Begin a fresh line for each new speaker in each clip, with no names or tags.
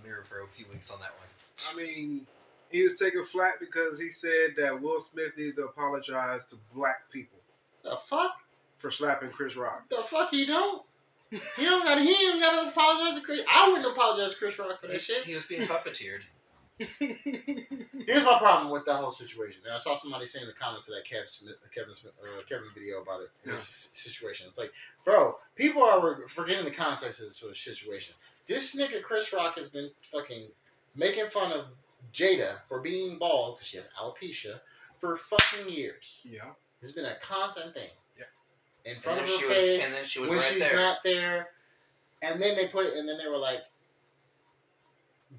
the mirror for a few weeks on that one.
I mean, he was taking flack because he said that Will Smith needs to apologize to black people.
The fuck?
For slapping Chris Rock.
The fuck he don't? He ain't even got to apologize to Chris. I wouldn't apologize to Chris Rock for that shit.
He was being puppeteered.
Here's my problem with that whole situation. And I saw somebody say in the comments of that Kevin video about it in this situation. It's like, bro, people are forgetting the context of this sort of situation. This nigga Chris Rock has been fucking making fun of Jada for being bald because she has alopecia for fucking years.
Yeah,
it's been a constant thing.
Yeah,
in front of her face,
and then she was
when
right
she's
there.
not there, and then they put it, and then they were like,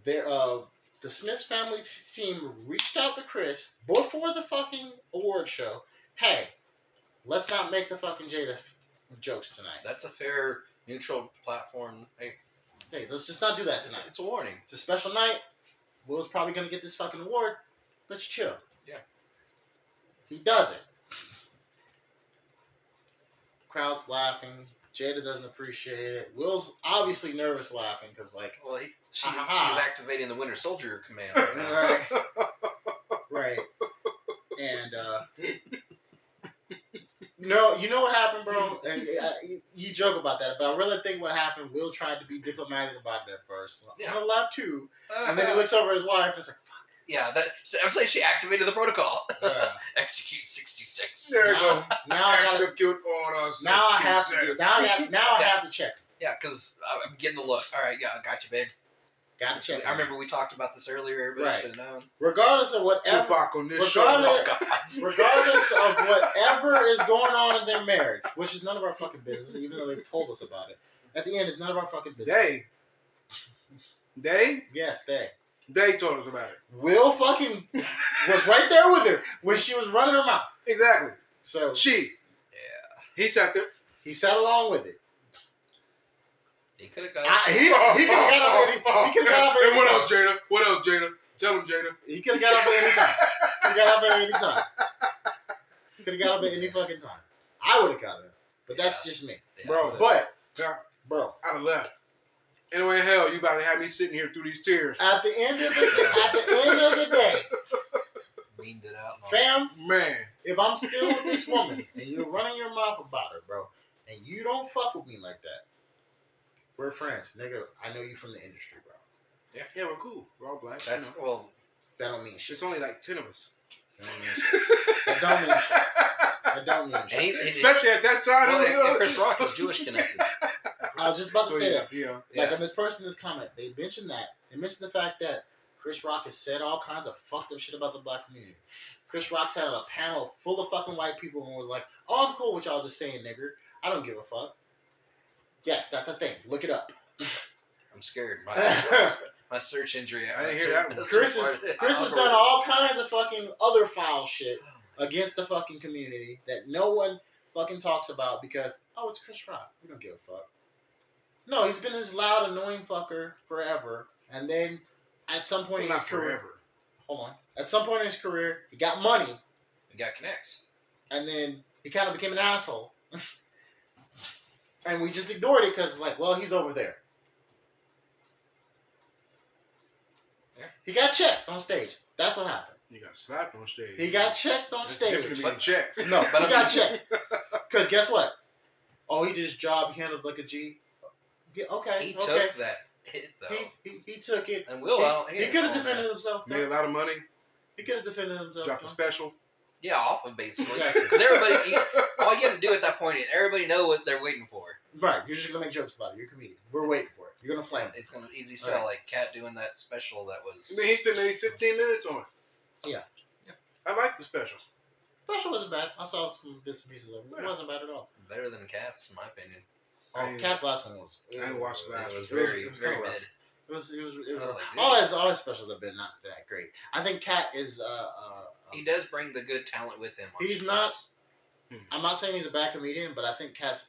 the Smiths family team reached out to Chris before the fucking award show. Hey, let's not make the fucking Jada jokes tonight.
That's a fair, neutral platform.
Hey, let's just not do that tonight.
It's a warning.
It's a special night. Will's probably going to get this fucking award. Let's chill.
Yeah.
He does it. Crowd's laughing. Jada doesn't appreciate it. Will's obviously nervous laughing because, like...
Well, she's activating the Winter Soldier command right now.
Right. Right. And, no, you know what happened, bro? And you joke about that, but I really think what happened, Will tried to be diplomatic about it at first.
Yeah.
I'm gonna laugh too. And then he looks over at his wife and it's like, fuck.
Yeah, I was like, she activated the protocol.
Yeah.
Execute 66.
There you go.
Now I gotta
execute order 66.
Now I have to check.
Yeah, because I'm getting the look. All right, yeah, I got you, babe.
Got to check.
I remember we talked about this earlier. Everybody should have known.
Regardless of whatever,
Tupac on this show.
Regardless of whatever is going on in their marriage, which is none of our fucking business, even though they've told us about it. At the end, it's none of our fucking business.
They?
Yes, they.
They told us about it.
Will fucking was right there with her when she was running her mouth.
Exactly.
So
she.
Yeah.
He sat there.
He sat along with it.
He could have got.
He could have got up at any time.
And what else, Jada? What else, Jada? Tell him, Jada.
He could have got up at any time. He got up at any time. He could have got up at any fucking time. I would have got up, but that's just me,
bro.
But
bro, I'd have left. Anyway, hell, you about to have me sitting here through these tears.
At the end of the day,
Weaned it out.
Fam,
man,
if I'm still with this woman and you're running your mouth about her, bro, and you don't fuck with me like that, we're friends, nigga. I know you from the industry, bro.
Yeah, we're cool. We're all black.
That's
that don't mean shit.
It's only like 10 of us.
That don't mean shit.
Especially at that time.
Well, Chris Rock is Jewish connected.
I was just about to say that.
Yeah.
Like in this person's comment, they mentioned that. They mentioned the fact that Chris Rock has said all kinds of fucked up shit about the black community. Chris Rock sat at a panel full of fucking white people and was like, "Oh, I'm cool with y'all just saying nigger. I don't give a fuck." Yes, that's a thing. Look it up.
I'm scared. My search injury.
I didn't hear that one.
Chris has done all kinds of fucking other foul shit against the fucking community that no one fucking talks about because, oh, it's Chris Rock. We don't give a fuck. No, he's been this loud, annoying fucker forever. And then at some point in his career... Hold on. At some point in his career, he got money.
He got connects.
And then he kind of became an asshole. And we just ignored it because, like, well, he's over there.
Yeah.
He got checked on stage. That's what happened.
He got slapped on stage.
He got checked on stage.
Checked.
No, but he got checked. Because guess what? Oh, he did his job. He handled like a G. Yeah, okay.
He took that hit, though.
He took it.
And Will,
he could have defended himself.
Made a lot of money.
He could have defended himself.
Dropped a special.
Yeah, off of basically.
Exactly.
Because everybody, all you have to do at that point is everybody know what they're waiting for.
Right. You're just gonna make jokes about it. You're a comedian. We're waiting for it. You're gonna flame it.
It's gonna easy sell,
right.
like Kat doing that special that was.
I mean, he spent maybe 15 minutes on it.
Yeah.
I like the special.
Special wasn't bad. I saw some bits and pieces of it. It wasn't bad at all.
Better than Kat's, in my opinion.
Oh, Kat's last one was.
I didn't watch the last one.
It was very mid.
It was
like,
all his specials have been not that great. I think Kat is.
He does bring the good talent with him.
He's not. I'm not saying he's a bad comedian, but I think Kat's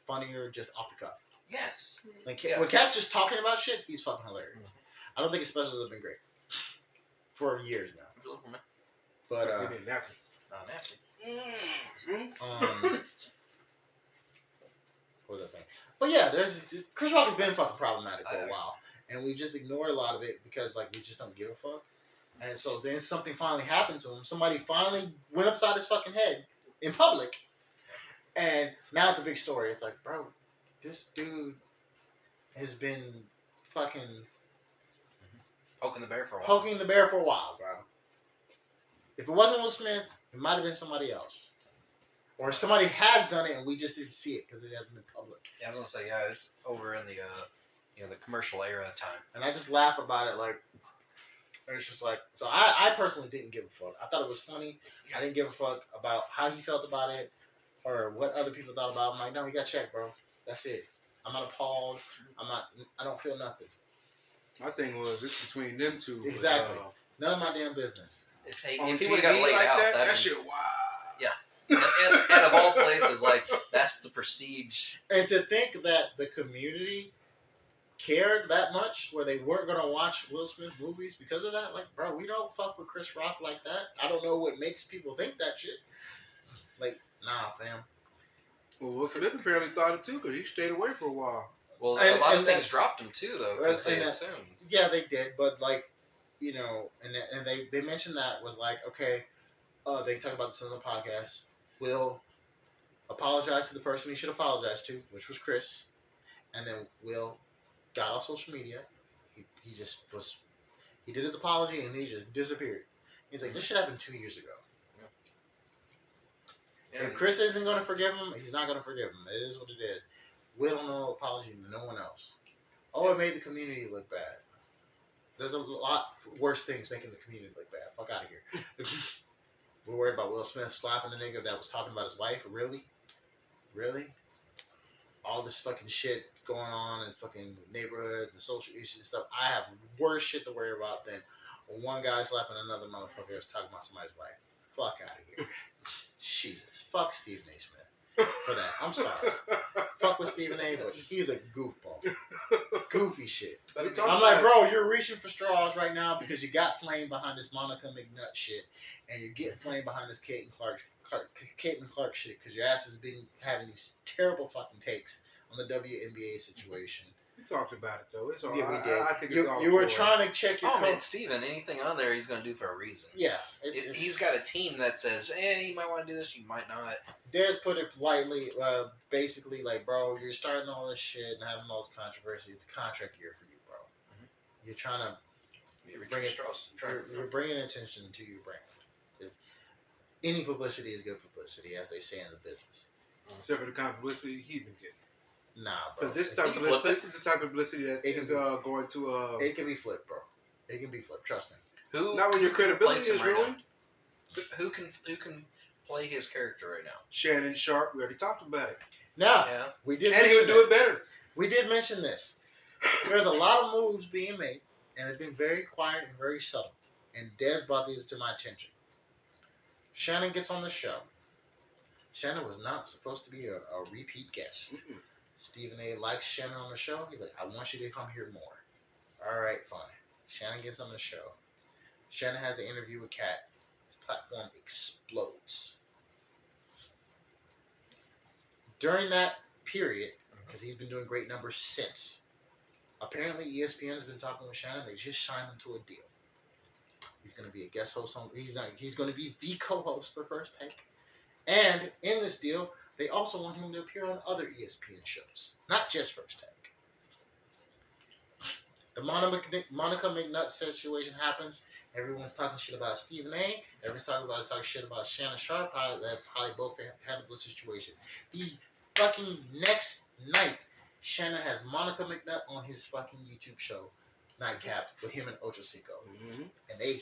funnier just off the cuff.
Yes.
Like when Kat's just talking about shit, he's fucking hilarious. Mm-hmm. I don't think his specials have been great for years now. But what was I saying? But yeah, Chris Rock has been fucking problematic for a while. and we just ignored a lot of it because like we just don't give a fuck. And so then something finally happened to him. Somebody finally went upside his fucking head in public, and now it's a big story. It's like, bro, this dude has been fucking
Poking the bear for a while.
poking the bear for a while, bro. If it wasn't Will Smith, it might have been somebody else. Or somebody has done it and we just didn't see it because it hasn't been public.
Yeah, I was gonna say, yeah, it's over in the the commercial era time.
And I just laugh about it like, it's just like, so I personally didn't give a fuck. I thought it was funny. I didn't give a fuck about how he felt about it or what other people thought about it. I'm like, no, he got checked, bro. That's it. I'm not appalled. I don't feel nothing.
My thing was, it's between them two.
Exactly. None of my damn business.
If he
On
would have got
TV
laid
like
out,
that
means,
shit, wow.
Yeah. And of all places, like, that's the prestige.
And to think that the community cared that much where they weren't going to watch Will Smith movies because of that, like, bro, we don't fuck with Chris Rock like that. I don't know what makes people think that shit. Like, nah, fam.
Well, Will Smith apparently thought it too because he stayed away for a while.
Well,
And-
a lot
and
of things
that-
dropped him too, though, because they
and that-
assumed.
Yeah, they did, but like, you know, and they mentioned that was like, okay, they talk about this on the podcast. Will apologize to the person he should apologize to, which was Chris, and then Will got off social media. He just was, he did his apology and he just disappeared. He's like, this shit happened 2 years ago.
Yeah.
If Chris isn't going to forgive him, he's not going to forgive him. It is what it is. Will don't know apology to no one else. Oh, it made the community look bad. There's a lot worse things making the community look bad. Fuck out of here. We're worried about Will Smith slapping a nigga that was talking about his wife. Really? Really? All this fucking shit going on in fucking neighborhoods and social issues and stuff. I have worse shit to worry about than one guy slapping another motherfucker that's talking about somebody's wife. Fuck out of here. Jesus. Fuck Stephen A. Smith for that. I'm sorry. Fuck with Stephen A., but he's a goofball. Goofy shit. I'm like, bro, you're reaching for straws right now because you got flame behind this Monica McNutt shit, and you're getting flame behind this Caitlin Clark shit because your ass has been having these terrible fucking takes on the WNBA situation.
We talked about it though. It's all.
Yeah, we did.
I think it's all.
You were
for
trying to check your.
Oh, man, Steven, anything on there he's going to do for a reason.
Yeah,
He's got a team that says, you might want to do this, you might not.
Des put it politely, basically like, bro, you're starting all this shit and having all this controversy. It's a contract year for you, bro. Mm-hmm. You're trying to you're bringing attention to your brand. Any publicity is good publicity, as they say in the business.
Except for the kind of publicity he didn't get.
Nah, bro.
Because this is the type of publicity that
It
is
can
going to.
It can be flipped, bro. It can be flipped. Trust me.
Not when your credibility is ruined.
Who can play his character right now?
Shannon Sharp. We already talked about it.
Now,
Yeah.
we did.
And he would do it better.
We did mention this. There's a lot of moves being made, and they've been very quiet and very subtle. And Des brought these to my attention. Shannon gets on the show. Shannon was not supposed to be a repeat guest.
Mm-mm.
Stephen A. likes Shannon on the show. He's like, I want you to come here more. All right, fine. Shannon gets on the show. Shannon has the interview with Kat. His platform explodes. During that period, because he's been doing great numbers since, apparently ESPN has been talking with Shannon. They just signed him to a deal. He's going to be a guest host on. He's going to be the co-host for First Take. And in this deal, they also want him to appear on other ESPN shows, not just First Take. The Monica McNutt situation happens. Everyone's talking shit about Stephen A. Everyone's talking shit about Shannon Sharp, how they both handled the situation. The fucking next night, Shannon has Monica McNutt on his fucking YouTube show, Nightcap, with him and Ocho Cinco.
Mm-hmm.
And they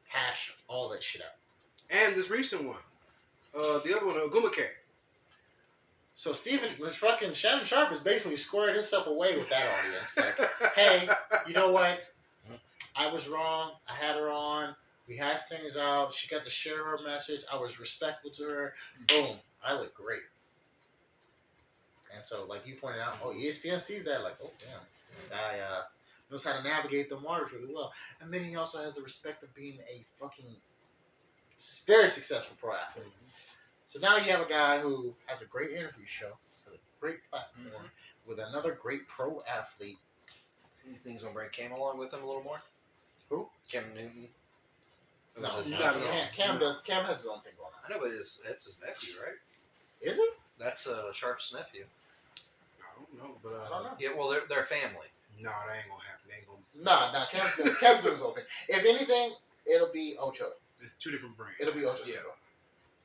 hash all that shit out.
And this recent one. The other one, Gumake.
So Shannon Sharp is basically squaring himself away with that audience. Like, hey, you know what? I was wrong. I had her on. We hashed things out. She got to share her message. I was respectful to her. Boom. I look great. And so, like you pointed out, ESPN sees that. Like, oh, damn. This guy knows how to navigate the waters really well. And then he also has the respect of being a fucking very successful pro athlete. Mm-hmm. So now you have a guy who has a great interview show, has a great platform, with another great pro athlete,
You think he's gonna bring Cam along with him a little more?
Who?
Cam Newton. It
No,
was his
not
nephew.
at all.
Cam has his own thing going on.
I know, but that's his nephew, right?
Is it?
That's Sharp's nephew.
I don't know, but
I don't know.
Yeah, well, they're family.
no, that ain't gonna happen. They ain't gonna.
Cam's doing his own thing. If anything, it'll be Ocho.
It's two different brands.
It'll be Ocho
Yeah.
Cinco.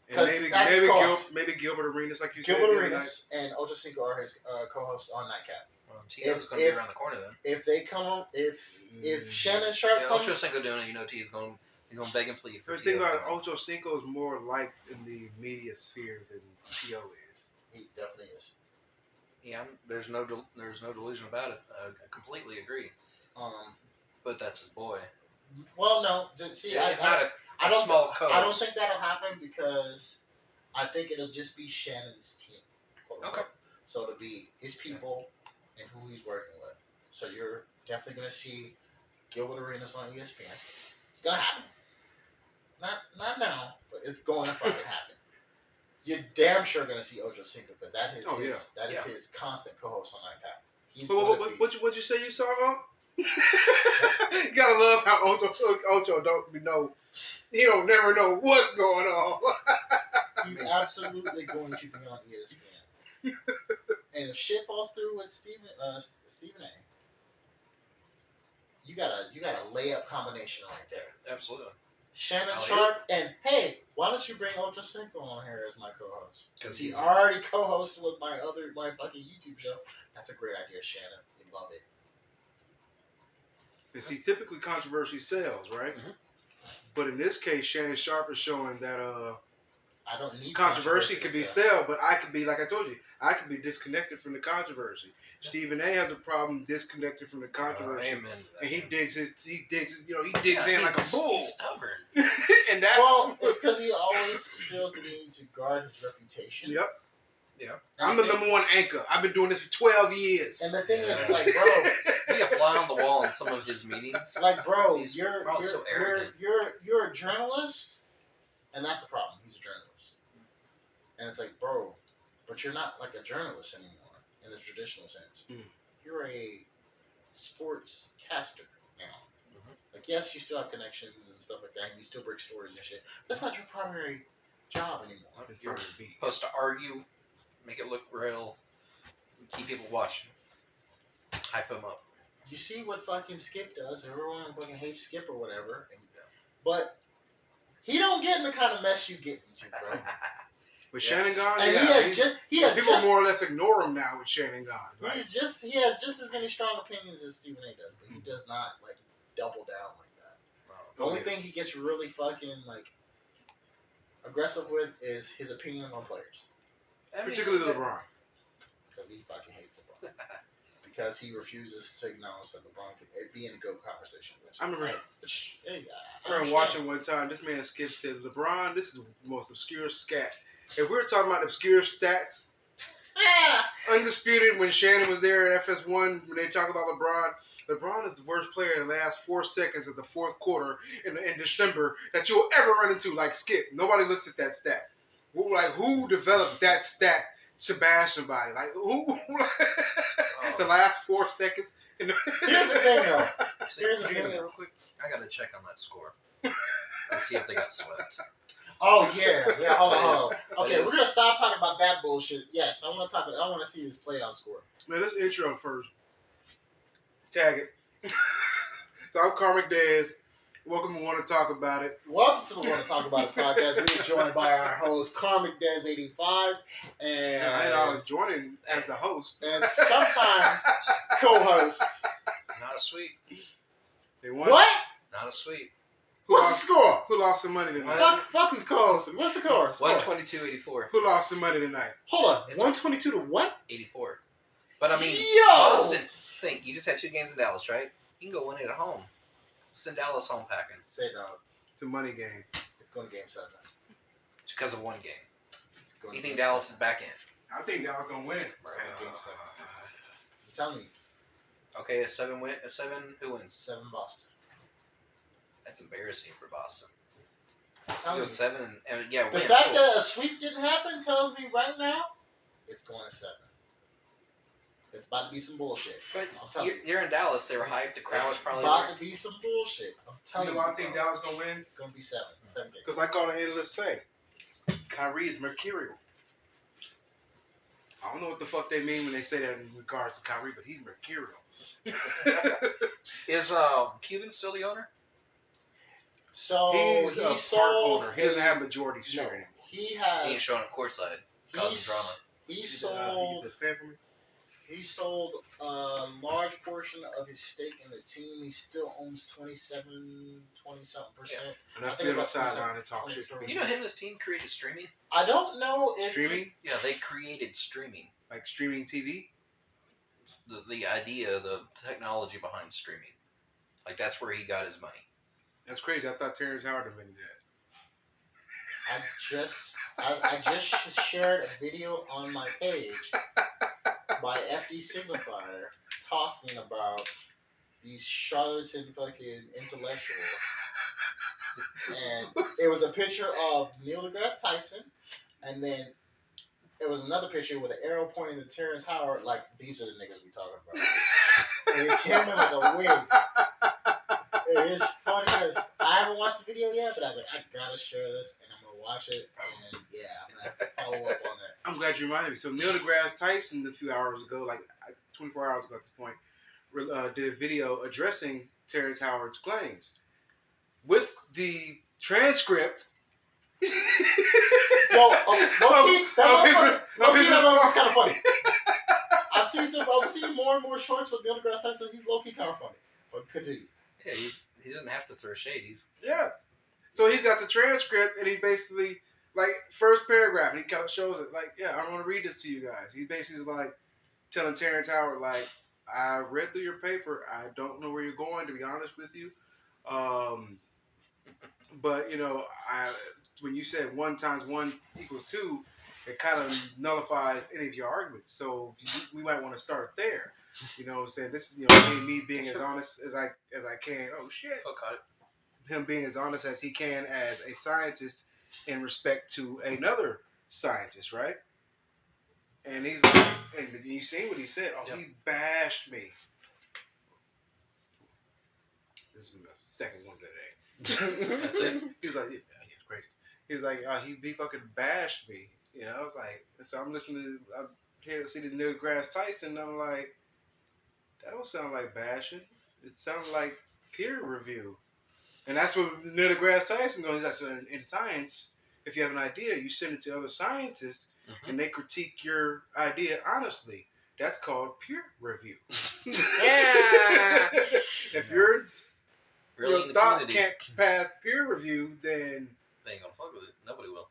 And
'Cause that's his cause.
maybe Gilbert Arenas, like you
Gilbert
said.
Arenas and Ocho Cinco are his co-hosts on Nightcap.
Well, Tito's gonna be around the corner then.
If they come on, if Shannon Sharp
Yeah,
comes,
Ocho Cinco doing it, T's going. He's gonna beg and plead for
The thing
Tito.
about Ocho Cinco is more liked in the media sphere than T.O. is.
he definitely is.
Yeah, there's no delusion about it. I completely agree. But that's his boy.
Well, no. See,
Yeah,
I don't.
small coach.
I don't think that'll happen because I think it'll just be Shannon's team. quote
Okay.
unquote. So it'll be his people and who he's working with. So you're definitely gonna see Gilbert Arenas on ESPN. It's gonna happen. Not now, but it's going to fucking happen. You're damn sure gonna see Ocho Cinco because that is his constant co-host on Nightcap. He's
What you say you saw? You gotta love how Ocho don't know. He don't never know what's going on.
He's absolutely going to be on ESPN. And if shit falls through with Stephen A, you got a layup combination right there.
Absolutely.
Shannon Sharp and hey, why don't you bring Ocho Cinco on here as my co-host?
Because
He's already co-hosted with my fucking YouTube show. That's a great idea, Shannon. We love it.
And see, typically controversy sells, right?
Mm-hmm.
But in this case, Shannon Sharp is showing that
I don't need
controversy can be sell, but I could be, like I told you, I could be disconnected from the controversy. Yeah. Stephen A has a problem disconnected from the controversy, and he digs in like a bull.
He's stubborn.
And that's
it's because he always feels the need to guard his reputation.
Yep.
Yeah.
I'm the number one anchor. I've been doing this for 12 years.
And the thing is, like, bro,
be a fly on the wall in some of his meetings.
Like, bro,
he's
you're
so arrogant.
You're a journalist, and that's the problem. He's a journalist, and it's like, bro, but you're not like a journalist anymore in the traditional sense.
Mm.
You're a sports caster now. Mm-hmm. Like, yes, you still have connections and stuff like that, and you still break stories and shit. That's not your primary job anymore.
You're supposed to argue, make it look real, keep people watching, hype them up.
You see what fucking Skip does. Everyone fucking hates Skip or whatever. But he don't get in the kind of mess you get into, bro.
With Shannon gone,
and he has
people more or less ignore him now with Shannon gone. Right?
He has just as many strong opinions as Stephen A does, but he does not like double down like that. The only thing he gets really fucking like aggressive with is his opinions on players.
Particularly LeBron.
Because he fucking hates LeBron. Because he refuses to acknowledge that LeBron could be in a GOAT conversation.
I remember
I remember
watching one time, this man Skip said, LeBron, this is the most obscure stat. If we were talking about obscure stats, undisputed when Shannon was there at FS1, when they talk about LeBron is the worst player in the last 4 seconds of the fourth quarter in December that you'll ever run into, like Skip. Nobody looks at that stat. Who develops that stat to bash somebody? Like, who? The last 4 seconds?
Here's the thing, though.
Here's the thing, real quick. I got to check on that score. Let's see if they got swept.
Oh, yeah. Hold on. Okay, we're going to stop talking about that bullshit. Yes, I want to see this playoff score.
Man, let's intro first. Tag it. So I'm Carmick Dez. Welcome to Want to Talk About It.
Welcome to the Want to Talk About It podcast. We're joined by our host, Carmick Dez85. And
I was joining as the host.
And sometimes co-host.
Not a sweep.
They won.
What?
Not a sweep.
What's the score?
Who lost some money tonight?
Fuck who's co-hosting. What's the score?
122-84.
Who lost some money tonight?
Hold on. 122 to what?
84. But I mean,
Yo!
Boston, think, you just had 2 games in Dallas, right? You can go win it at home. Send Dallas home packing.
Say dog.
It's a money game.
It's going to game 7.
It's because of 1 game. You think
game
Dallas
7.
is back in?
I think Dallas going to win.
It's going to game 7. I'm telling you.
Okay, a 7 win. A 7. Who wins?
7 Boston.
That's embarrassing for Boston.
You
go 7 and yeah.
The
win.
fact that a sweep didn't happen tells me right now it's going to 7. It's about to be some bullshit.
But
I'm telling you.
you're in Dallas. They were hyped. The crowd was
It's
probably
about
there.
to be some bullshit. I'm telling you.
I think
bro.
Dallas gonna win
It's gonna be 7 games.
because like all the analysts say, Kyrie is mercurial. I don't know what the fuck they mean when they say that in regards to Kyrie, but he's mercurial.
Is Cuban still the owner?
So
He's
he
a part
sold.
owner. He doesn't have majority share
No,
anymore.
he
He
has.
ain't showing up courtside, causing drama.
He sold. He sold a large portion of his stake in the team. He still owns 20-something percent.
And that's the other sideline and talk shit.
You know, him and his team created streaming.
I don't know if
Streaming?
Yeah, they created streaming.
Like streaming TV?
The idea, the technology behind streaming. Like, that's where he got his money.
That's crazy. I thought Terrence Howard invented that.
I just shared a video on my page by FD Signifier talking about these charlatan fucking intellectuals. And it was a picture of Neil deGrasse Tyson, and then it was another picture with an arrow pointing to Terrence Howard, like, these are the niggas we talking about. And it's him in like a wig. It is funny as I haven't watched the video yet, but I was like, I gotta share this, and I'm gonna watch it, and yeah, I'm gonna have to follow up on that.
I'm glad you reminded me. So Neil deGrasse Tyson, a few hours ago, like 24 hours ago at this point, did a video addressing Terrence Howard's claims with the transcript.
Yo, low-key, that was kind of funny. I've seen more and more shorts with Neil deGrasse Tyson. He's low-key kind of funny. But continue.
Yeah, he doesn't have to throw shade.
Yeah. So he's got the transcript, and he basically, like, first paragraph, and he kind of shows it, like, yeah, I'm going to read this to you guys. He basically is like telling Terrence Howard, like, I read through your paper. I don't know where you're going, to be honest with you. But, you know, when you said 1 × 1 = 2, it kind of nullifies any of your arguments. So we might want to start there. You know what I'm saying? This is, you know, me being as honest as I can. Oh, shit.
Oh, caught it.
Him being as honest as he can as a scientist in respect to another scientist, right? And he's like, and you seen what he said? Oh, yep. He bashed me. This is the second one today.
That's it.
He was like, yeah, it's crazy. He was like, he fucking bashed me. You know, I was like, so I'm here to see the Neil deGrasse Tyson, and I'm like, that don't sound like bashing. It sounds like peer review. And that's what Neil deGrasse Tyson goes. He's like, so in science, if you have an idea, you send it to other scientists, and they critique your idea honestly. That's called peer review.
Yeah.
If your thought can't pass peer review, then
they ain't gonna fuck with it. Nobody will.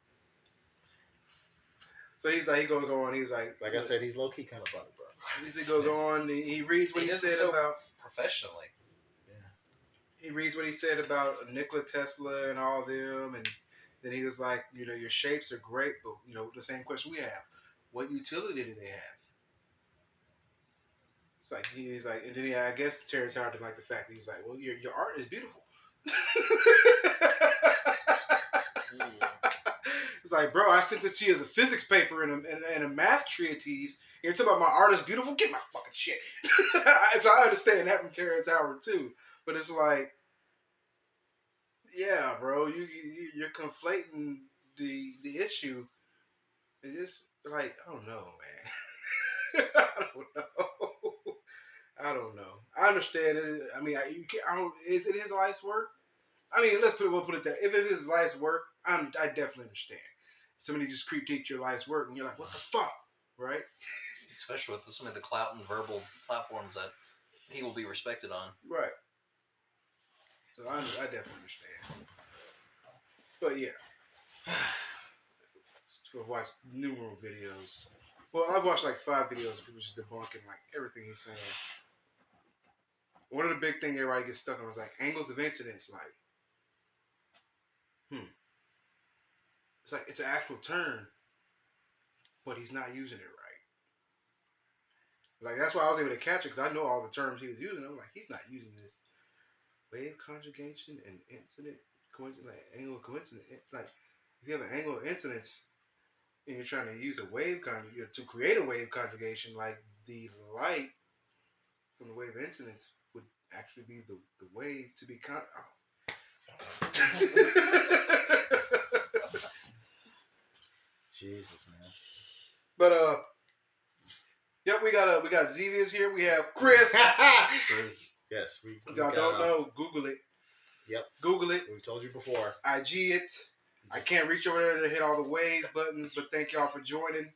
So he goes on. He's like
I said, he's low key kind of funny, bro.
He goes on. He reads what he said about
professionally.
He reads what he said about Nikola Tesla and all of them, and then he was like, you know, your shapes are great, but, you know, the same question we have. What utility do they have? It's like, he's like, and then I guess Terrence Howard didn't like the fact that he was like, well, your art is beautiful. It's like, bro, I sent this to you as a physics paper and a math treatise. You're talking about my art is beautiful? Get my fucking shit. So I understand that from Terrence Howard, too. But it's like, yeah, bro, you're conflating the issue. It's just like, I don't know, man. I don't know. I understand it. I mean, is it his life's work? I mean, we'll put it there. If it is his life's work, I definitely understand. Somebody just critiqued your life's work, and you're like, what the fuck, right?
Especially with some of the clout and verbal platforms that he will be respected on.
Right. So I definitely understand. But yeah. I've watched numerous videos. Well, I've watched like 5 videos of people just debunking like everything he's saying. One of the big things everybody gets stuck on is like angles of incidence. Like, it's like it's an actual term, but he's not using it right. Like that's why I was able to catch it, because I know all the terms he was using. I'm like, he's not using this wave conjugation and incident coincidence, like angle of coincidence. Like if you have an angle of incidence and you're trying to use a wave to create a wave conjugation, like the light from the wave incidents would actually be the wave to be
Jesus, man.
But yep, we got Xevious here. We have Chris.
Chris. Yes, we
If y'all don't know, Google it.
Yep.
Google it.
We've told you before.
IG it. I can't reach over there to hit all the wave buttons, but thank y'all for joining.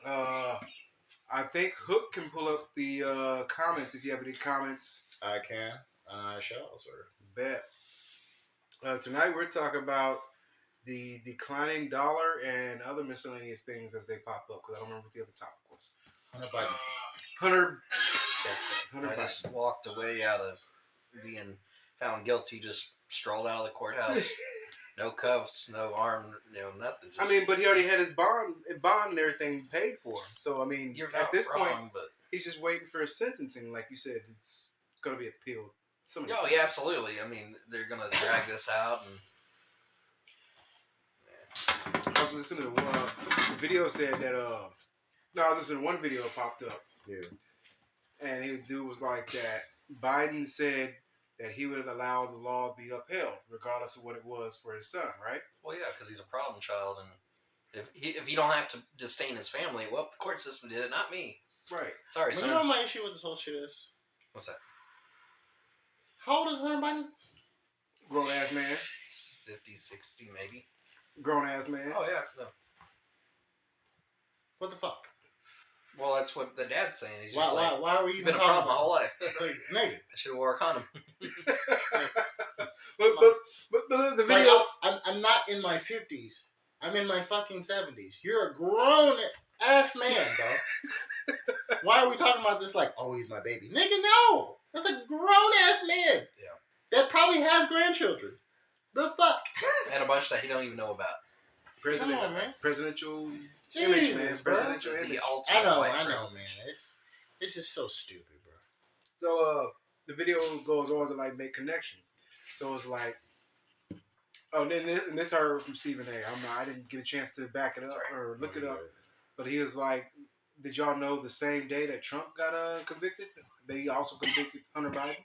I think Hook can pull up the comments if you have any comments.
I can. I shall, sir.
Bet. Tonight we're talking about the declining dollar and other miscellaneous things as they pop up, because I don't remember what the other topic was.
Hunter Biden.
Hunter
I just walked away out of being found guilty, just strolled out of the courthouse. No cuffs, no arm, nothing. Just,
I mean, but he already had his bond and everything paid for. So, I mean,
you're
at this
wrong,
point,
but
he's just waiting for his sentencing. Like you said, it's going to be appealed.
Oh, yeah, absolutely. I mean, they're going to drag this out. And
I was listening to one video said that, no, I was listening to one video popped up.
Yeah.
And the dude was like that Biden said that he would allow the law to be upheld, regardless of what it was for his son, right?
Well, yeah, because he's a problem child, and if you don't have to disdain his family, well, the court system did it, not me.
Right.
Sorry,
Well,
son.
you know what my issue with this whole shit is?
What's that?
How old is Hunter Biden?
Grown ass man.
50, 60, maybe.
Grown ass man.
Oh, yeah. No.
What the fuck?
Well, that's what the dad's saying. He's
Why
just like,
are we
you've
even
been a
talking
problem my
about
whole life.
like, nigga.
I should have wore a condom.
But the video.
Like, I'm not in my 50s. I'm in my fucking 70s. You're a grown ass man, dog. Why are we talking about this like, oh, he's my baby? Nigga, no. That's a grown ass man.
Yeah.
That probably has grandchildren. The fuck?
And a bunch that he don't even know about.
Come on, man.
Presidential
Jesus,
image, man.
bro.
Presidential image.
The ultimate
I know,
white
man.
privilege.
It's just so stupid, bro.
So the video goes on to like make connections. So it's like, oh, and this I heard from Stephen A. I didn't get a chance to back it up or look it up, but he was like, did y'all know the same day that Trump got convicted, they also convicted Hunter Biden?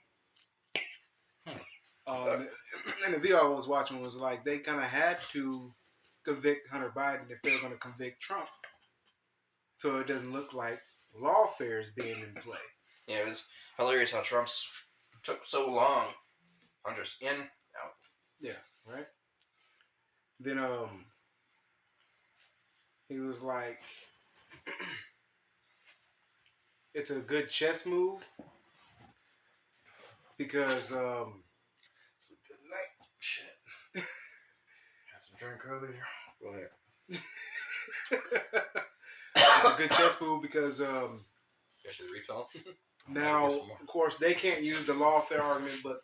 And the video I was watching was like they kind of had to convict Hunter Biden if they're going to convict Trump, so it doesn't look like lawfare is being in play.
Yeah, it was hilarious how Trump's took so long. Hunter's in, out.
Yeah, right. Then he was like, it's a good chess move because
It's a good night. Shit. Had some drink earlier. Go ahead.
it's a good chess move because
Especially the refill.
now, of course, they can't use the lawfare argument, but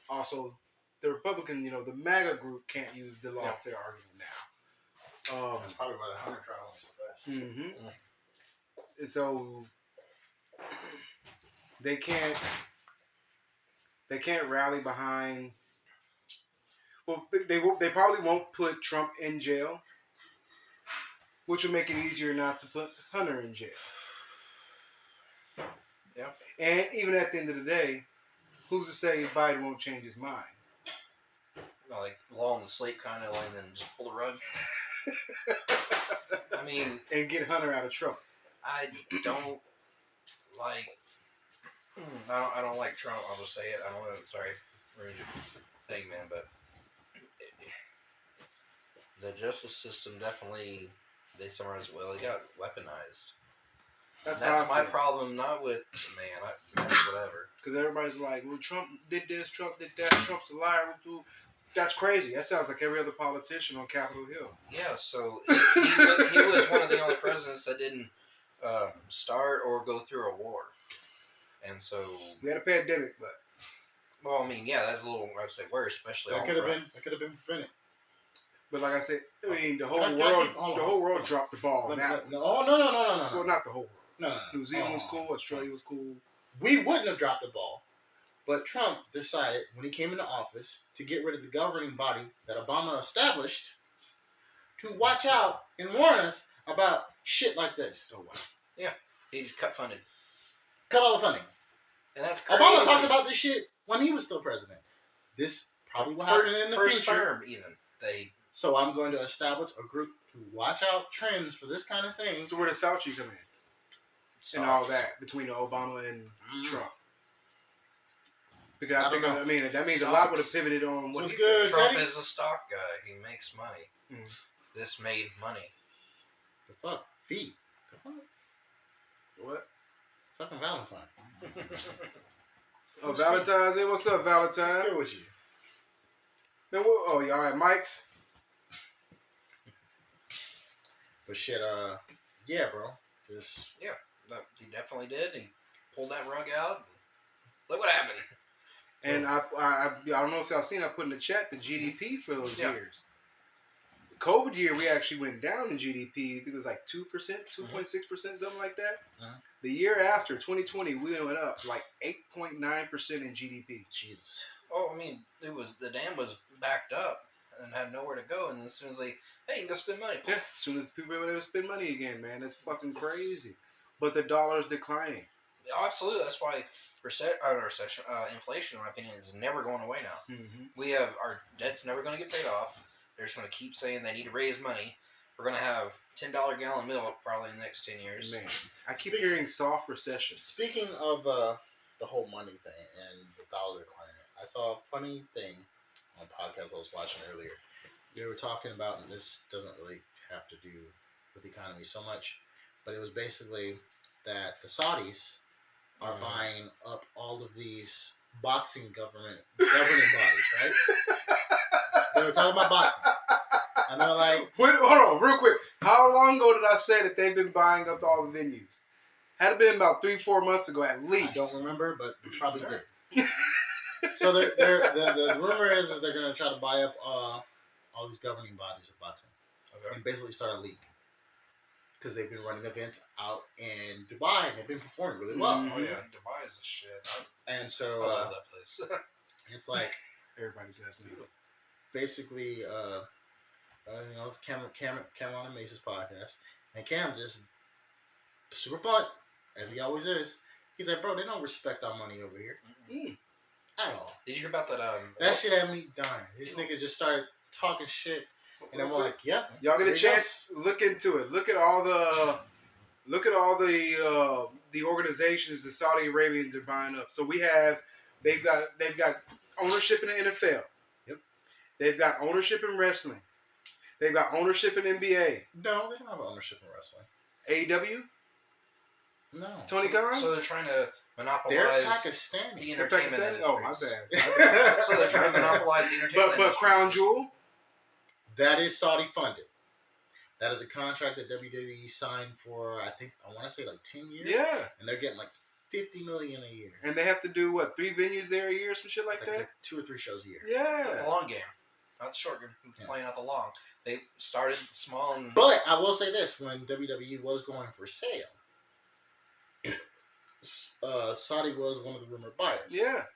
also the Republican, the MAGA group can't use the lawfare argument now.
That's probably why the Hunter trial went so fast.
Mm-hmm. And so they can't rally behind. Well, they probably won't put Trump in jail, which will make it easier not to put Hunter in jail.
Yeah.
And even at the end of the day, who's to say Biden won't change his mind?
Like law on the slate kind of, and then just pull the rug. I mean,
and get Hunter out of trouble.
I don't like. I don't like Trump. I'll just say it. I don't know. Sorry, ruined your thing, man. But the justice system definitely, they summarize it well. He got weaponized. That's my problem, not with the man. Whatever.
Because everybody's like, well, Trump did this, Trump did that, Trump's a liar. That's crazy. That sounds like every other politician on Capitol Hill.
Yeah, so he was one of the only presidents that didn't start or go through a war. And so
we had a pandemic, but
well, I mean, yeah, that's a little, I'd say, worse, especially
that could have been prevented.
But like I said, I mean, the whole world dropped the ball.
No.
Well, not the whole world.
No.
New Zealand was cool. Australia was cool.
We wouldn't have dropped the ball, but Trump decided when he came into office to get rid of the governing body that Obama established to watch out and warn us about shit like this.
Oh wow.
Yeah. He just cut funding.
Cut all the funding.
And that's crazy.
Obama talked about this shit,
And that's crazy.
Obama talked about this shit when he was still president. This probably will happen in the
first
future.
term, even.
So I'm going to establish a group to watch out trends for this kind of thing.
So where does Fauci come in? And all that between Obama and Trump. Because that means a lot would have pivoted on what he said.
Trump is a stock guy. He makes money.
Mm.
This made money.
The fuck? Feet. The fuck?
What?
Fucking Valentine.
Oh, Valentine's Day? What's up, Valentine?
What's good with you?
Then oh, y'all at Mike's?
But shit, yeah, bro.
He definitely did. He pulled that rug out. Look what happened.
And I don't know if y'all seen, I put in the chat the GDP for those years. The COVID year, we actually went down in GDP. I think it was like 2%, 2.6%, something like that. The year after, 2020, we went up like 8.9% in GDP.
Jesus.
Oh, I mean, the dam was backed up and had nowhere to go. And as soon as hey, you can go spend money.
Yeah, as soon as people were able to spend money again, man. That's fucking crazy. But the dollar's declining.
Yeah, absolutely. That's why inflation, in my opinion, is never going away now.
Mm-hmm.
Our debt's never going to get paid off. They're just going to keep saying they need to raise money. We're going to have $10 gallon milk probably in the next 10 years.
Man, I keep hearing soft recession.
Speaking of the whole money thing and the dollar declining, I saw a funny thing on a podcast I was watching earlier. They were talking about, and this doesn't really have to do with the economy so much, but it was basically that the Saudis are buying up all of these boxing governing bodies, right? They were talking about boxing. And they're like...
Wait, hold on, real quick. How long ago did I say that they've been buying up all the venues? Had it been about 3-4 months ago at least.
I don't remember, but we probably did. So the rumor is they're going to try to buy up all these governing bodies of boxing. Okay. And basically start a league. Because they've been running events out in Dubai and they've been performing really well.
Oh yeah, Dubai is a shit.
And so
I love that place.
It's like
everybody's got to
basically, it's Cam on the Mace's podcast, and Cam just super blunt as he always is. He's like, bro, they don't respect our money over here at all.
Did you hear about that?
That shit had me dying. These niggas just started talking shit. And I'm like, yeah.
Y'all get a chance, look into it. Look at all the organizations the Saudi Arabians are buying up. So they've got ownership in the NFL.
Yep.
They've got ownership in wrestling. They've got ownership in NBA.
No, they don't have ownership in wrestling.
AEW?
No.
Tony Khan?
So they're trying to monopolize
They're Pakistani.
the entertainment industry.
Oh, my bad.
So they're trying to monopolize the entertainment industry.
But Crown Jewel?
That is Saudi funded. That is a contract that WWE signed for, I want to say like 10 years.
Yeah.
And they're getting like $50 million a year.
And they have to do, 3 venues there a year, some shit like that?
Like 2 or 3 shows a year.
Yeah.
The long game. Not the short game. Playing out the long. They started small and...
But I will say this. When WWE was going for sale, Saudi was one of the rumored buyers.
Yeah.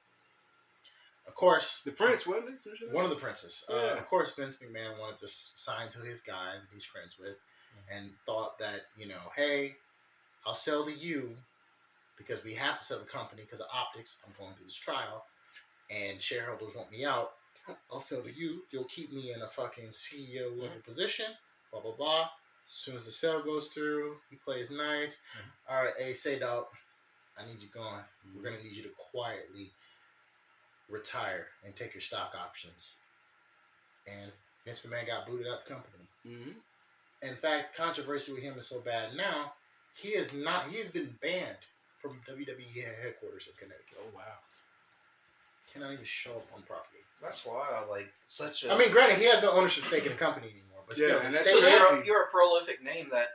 Of course,
the prince, wasn't it?
One of the princes.
Yeah.
Of course, Vince McMahon wanted to sign to his guy that he's friends with, and thought that, hey, I'll sell to you because we have to sell the company because of optics. I'm going through this trial, and shareholders want me out. I'll sell to you. You'll keep me in a fucking CEO level position. Blah blah blah. As soon as the sale goes through, he plays nice. All right, hey, say dog, I need you gone. We're gonna need you to quietly retire and take your stock options. And Vince McMahon got booted out the company. In fact, controversy with him is so bad now, he's been banned from WWE headquarters in Connecticut.
Oh wow.
Cannot even show up on property.
That's wild. Such a...
I mean, granted, he has no ownership stake in the company anymore, but still.
And that's
you're a prolific name that,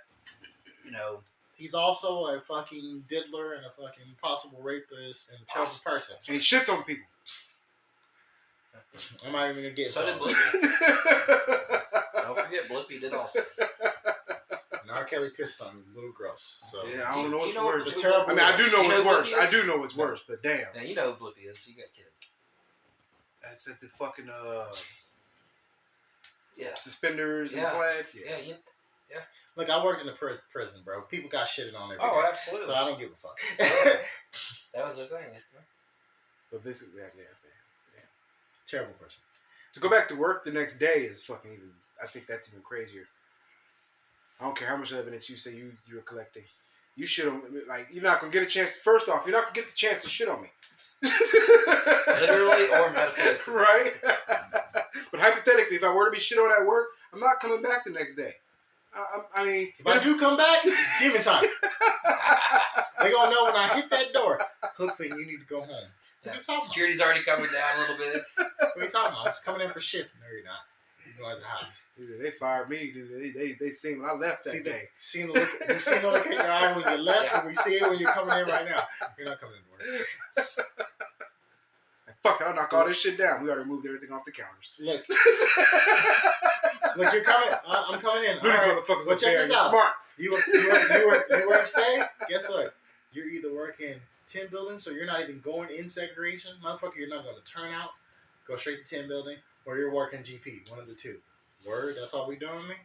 He's also a fucking diddler and a fucking possible rapist and a terrible person.
And he shits on people.
I'm not even gonna get
so did Blippy. Don't forget, Blippy did also.
And R. Kelly pissed on little gross. So
yeah, I don't know what's worse.
It's terrible.
I mean, I do know what's worse. I do know what's worse, but damn.
Yeah, you know who Blippy is. You got kids.
That's at the fucking
yeah.
suspenders and plaid.
Yeah. Yeah.
Look, I worked in a prison, bro. People got shitted on every day.
Oh, absolutely.
So I don't give a fuck.
That was their thing.
But this, yeah.
Terrible person.
To go back to work the next day is fucking even. I think that's even crazier. I don't care how much evidence you say you were collecting. You shit on me. Like, you're not gonna get a chance. First off, you're not gonna get the chance to shit on me.
Literally or metaphorically.
Right? But hypothetically, if I were to be shit on at work, I'm not coming back the next day. I mean,
if I do come back, demon time. They gonna know when I hit that door. Hookfin, you need to go home. What are you talking
Security's already coming down a little bit.
about? What are you talking about? I was coming in for shit. No, you're not. You're going to the house.
Dude, they fired me. Dude. They seen when I left that day.
You seen the look in your eye when you left, and we see it when you're coming in right now. You're not coming in to work.
Fuck it, I'll knock all this shit down. We already moved everything off the counters.
Look, you're coming. I'm coming in.
Look at these motherfuckers up there. You're smart.
You work safe. Guess what? You're either working 10 buildings, so you're not even going in segregation, motherfucker. You're not going to turn out, go straight to 10 building, or you're working GP. One of the two. Word. That's all we doing, me.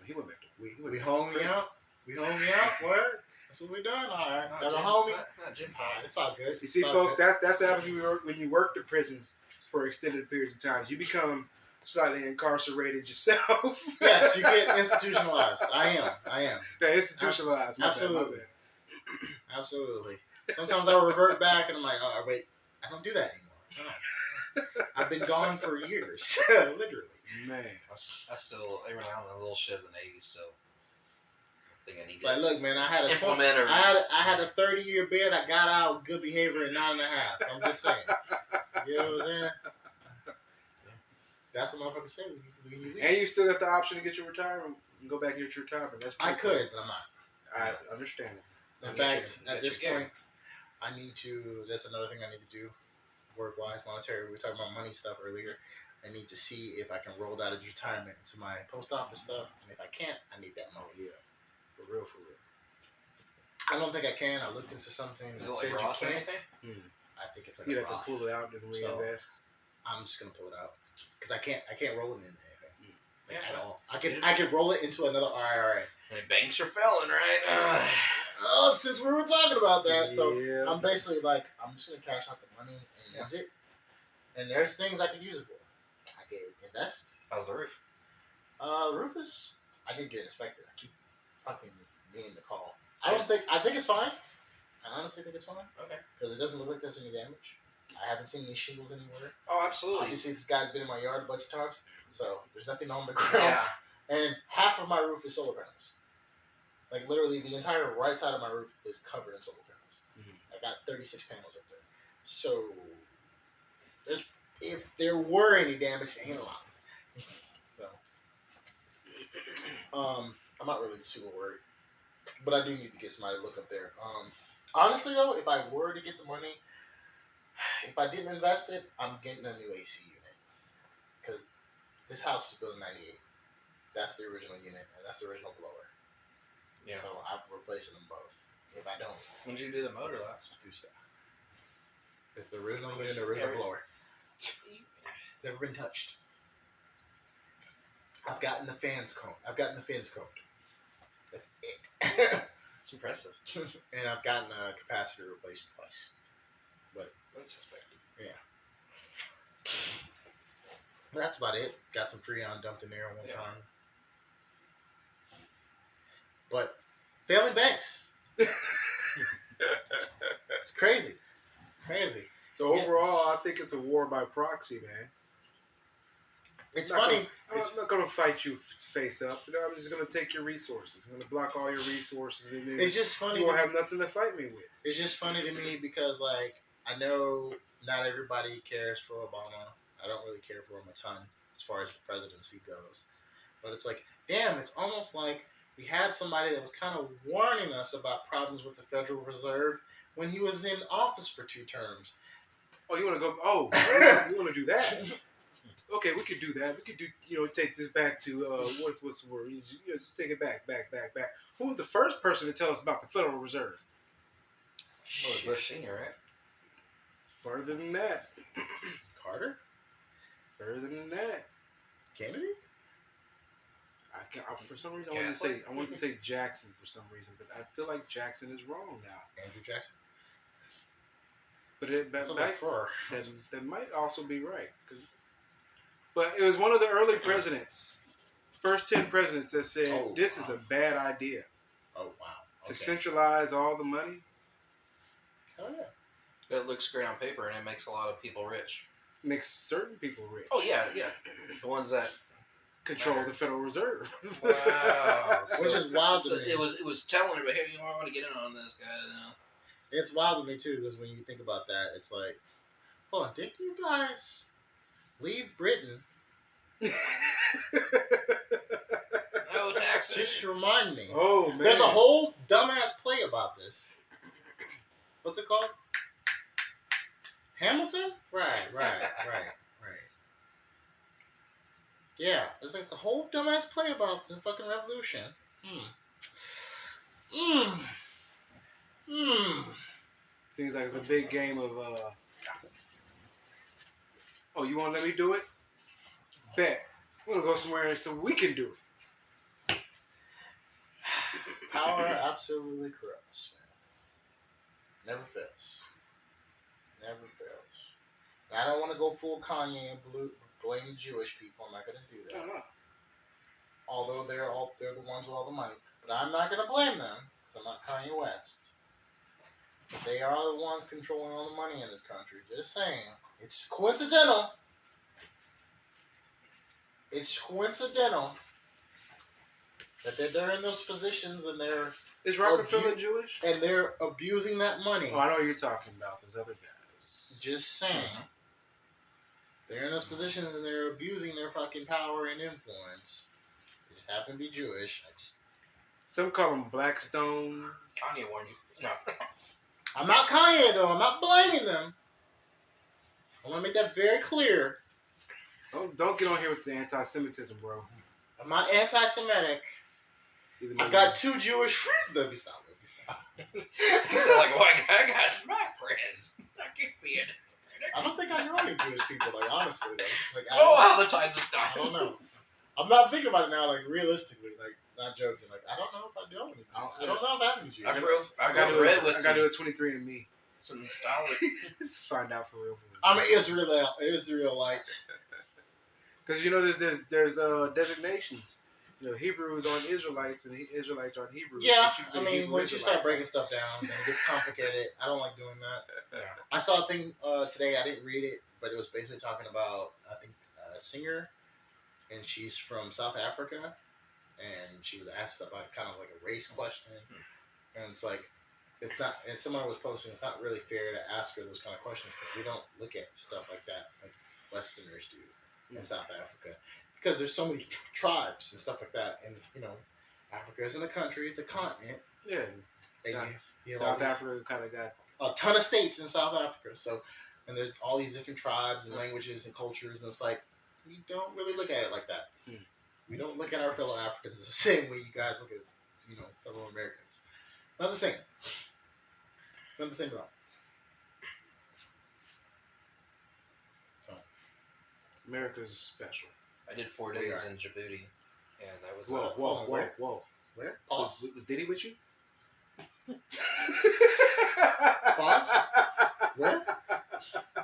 He went back to.
We home you out. We home you out. Word. That's what we doing. All right. Got a homie.
Not Jim.
All right. It's all good.
You see, folks, that's what happens when you work the prisons for extended periods of time. You become slightly incarcerated yourself.
Yes, you get institutionalized. I am.
Yeah, institutionalized.
Absolutely. Absolutely. Sometimes I revert back and I'm like, oh, wait, I don't do that anymore. No. I've been gone for years. Literally.
Man.
I still, every now and then, a little shit of the Navy still. I think I need
It's like, look, man, I had a 30-year bid. I got out good behavior in 9.5. I'm just saying. You know what I'm saying? That's what motherfuckers say when you leave.
And you still got the option to get your retirement and go back and get your retirement. That's
I
cool.
could, but I'm not.
I understand it.
In fact, at this point, I need to. That's another thing I need to do, work-wise, monetary. We were talking about money stuff earlier. I need to see if I can roll that as retirement into my post office stuff, and if I can't, I need that money.
Yeah, for real.
I don't think I can. I looked into something that said you can't. I think it's like
You'd
a
have
Roth.
to pull it out and reinvest.
I'm just gonna pull it out because I can't roll it into anything at all. I could roll it into another IRA.
And banks are failing, right?
Oh, since we were talking about that, so
Yeah.
I'm basically like, I'm just gonna cash out the money and use it. And there's things I could use it for. I could invest.
How's the roof?
Roof is. I did get inspected. I keep fucking meaning to call. I think it's fine. I honestly think it's fine.
Okay.
Because it doesn't look like there's any damage. I haven't seen any shingles anywhere.
Oh, absolutely.
Obviously, this guy's been in my yard a bunch of times, so there's nothing on the ground.
Yeah.
And half of my roof is solar panels. Like, literally, the entire right side of my roof is covered in solar panels.
Mm-hmm.
I got 36 panels up there. So, if there were any damage, it ain't a lot. So, I'm not really super worried. But I do need to get somebody to look up there. Honestly, though, if I were to get the money, if I didn't invest it, I'm getting a new AC unit. Because this house is built in 98. That's the original unit, and that's the original blower.
Yeah.
So I'm replacing them both. If I don't,
When did you do the motor last?
do stuff. It's the original unit, the original blower. Never been touched. I've gotten the fins combed. That's it.
It's impressive.
And I've gotten a capacitor replaced twice. But
That's suspected.
yeah. But that's about it. Got some Freon dumped in there one time. But failing banks. It's crazy.
So overall, I think it's a war by proxy, man.
It's funny.
I'm not gonna fight you face up. You know, I'm just gonna take your resources. I'm gonna block all your resources, and then
It's just funny.
you won't have nothing to fight me with.
It's just funny to me because, like, I know not everybody cares for Obama. I don't really care for him a ton as far as the presidency goes. But it's like, damn, it's almost like we had somebody that was kind of warning us about problems with the Federal Reserve when he was in office for 2 terms.
Oh, you want to go? Oh, you want to do that? Okay, we could do that. We could do, take this back to what's the word? Just take it back. Who was the first person to tell us about the Federal Reserve?
Well, Bush Senior, right?
Further than that.
Carter?
Further than that.
Kennedy?
For some reason, I wanted to say Jackson for some reason, but I feel like Jackson is wrong now.
Andrew Jackson.
But that might also be right. But it was one of the early presidents, first 10 presidents that said this is a bad idea.
Oh wow!
To centralize all the money.
Hell yeah!
It looks great on paper, and it makes a lot of people rich.
Makes certain people rich.
Oh yeah. The ones that
control the Federal Reserve.
Wow.
Which is wild to me.
It was telling everybody, hey, you want to get in on this, guy?
It's wild to me too, because when you think about that, it's like, hold on, didn't you guys leave Britain?
No taxes.
Just remind me.
Oh man.
There's a whole dumbass play about this. What's it called? Hamilton? Right. Yeah, there's like a whole dumbass play about the fucking revolution.
Seems like it's a big game of. Oh, you want to let me do it? Bet. We're gonna go somewhere so we can do it.
Power absolutely corrupts, man. Never fails. And I don't want to go full Kanye and blame Jewish people. I'm not gonna do that.
Uh-huh.
Although they're the ones with all the money, but I'm not gonna blame them because I'm not Kanye West. But they are the ones controlling all the money in this country. Just saying, it's coincidental. It's coincidental that they're in those positions and they're.
Is Rockefeller Jewish?
And they're abusing that money.
Oh, I know what you're talking about. Those other guys.
Just saying. They're in those positions and they're abusing their fucking power and influence. They just happen to be Jewish.
Some call them Blackstone.
Kanye warned you. No.
I'm not Kanye, though. I'm not blaming them. I want to make that very clear.
Don't get on here with the anti-Semitism, bro.
I'm not anti-Semitic. I got two Jewish friends. Let me stop.
You sound like a white guy. I got my friends. I can't be anti-Semitic.
I don't think I know any Jewish people, like, honestly, though. Like,
how the tides have
I don't know. I'm not thinking about it now, like, realistically, like, not joking. Like, I don't know if I know any. I don't know if I have any Jews.
I got
to do a 23andMe.
Some nostalgic.
Let's find out for real.
I'm an Israelite.
Because there's designations. Hebrews aren't Israelites, and Israelites aren't Hebrews.
Yeah, I mean, once you start breaking stuff down, then it gets complicated. I don't like doing that. Yeah. I saw a thing today. I didn't read it, but it was basically talking about, I think, a singer, and she's from South Africa, and she was asked about kind of like a race question, and it's like, it's not. And someone was posting, it's not really fair to ask her those kind of questions because we don't look at stuff like that like Westerners do in South Africa. Because there's so many tribes and stuff like that, and Africa isn't a country; it's a continent.
Yeah. South Africa kind of got
a ton of states in South Africa. So, and there's all these different tribes and languages and cultures, and it's like we don't really look at it like that. We don't look at our fellow Africans the same way you guys look at fellow Americans. Not the same. Not the same at all. So,
America's special.
I did 4 days in Djibouti, and that was
whoa.
Where?
Was Diddy with you?
Pause. Where?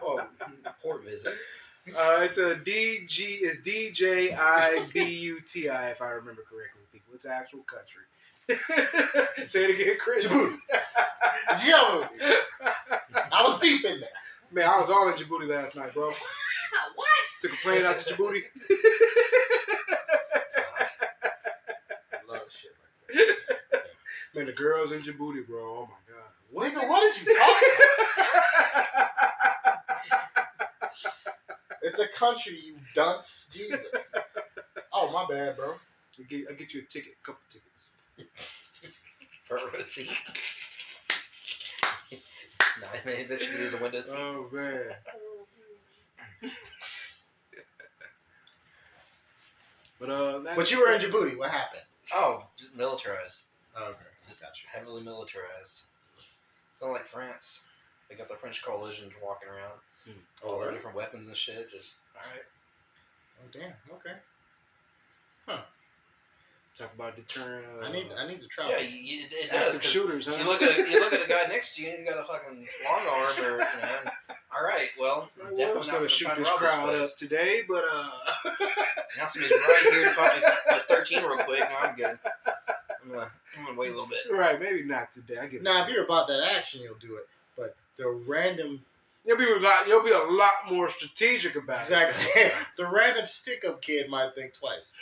Oh, port visit.
It's a DG. It's DJIBUTI if I remember correctly. People, it's an actual country. Say it again, Chris.
Djibouti. Djibouti. I was deep in there.
Man, I was all in Djibouti last night, bro.
What?
Took a plane out to Djibouti.
I love shit like that.
Man, the girls in Djibouti, bro. Oh my god.
Nigga, what is you talking about? It's a country, you dunce. Jesus. Oh, my bad, bro.
I'll get you a ticket, a couple tickets.
For a receipt. 9 minute bitch can use a window seat.
Oh, man. But
you were in Djibouti. What happened?
Oh, just militarized.
Oh, okay.
Just heavily militarized. Sound like France. They got the French coalition walking around. All their different weapons and shit. Just, alright.
Oh, damn. Okay. Huh.
Talk about deterrent.
I need to try.
Yeah, it does. Cause
shooters, huh?
You look at the guy next to you, and he's got a fucking long arm, or and, all right, well,
It's like,
definitely
well,
not
I'm
going
gonna
to
shoot
try to
this
rob
crowd
this place.
up today, but
Now somebody's right here to put 13 real quick. No, I'm good. I'm gonna wait a little bit.
right, maybe not today. I get
Now, if you're about that action, you'll do it. But the random,
you'll be a lot more strategic about
exactly,
it.
the random stick-up kid might think twice.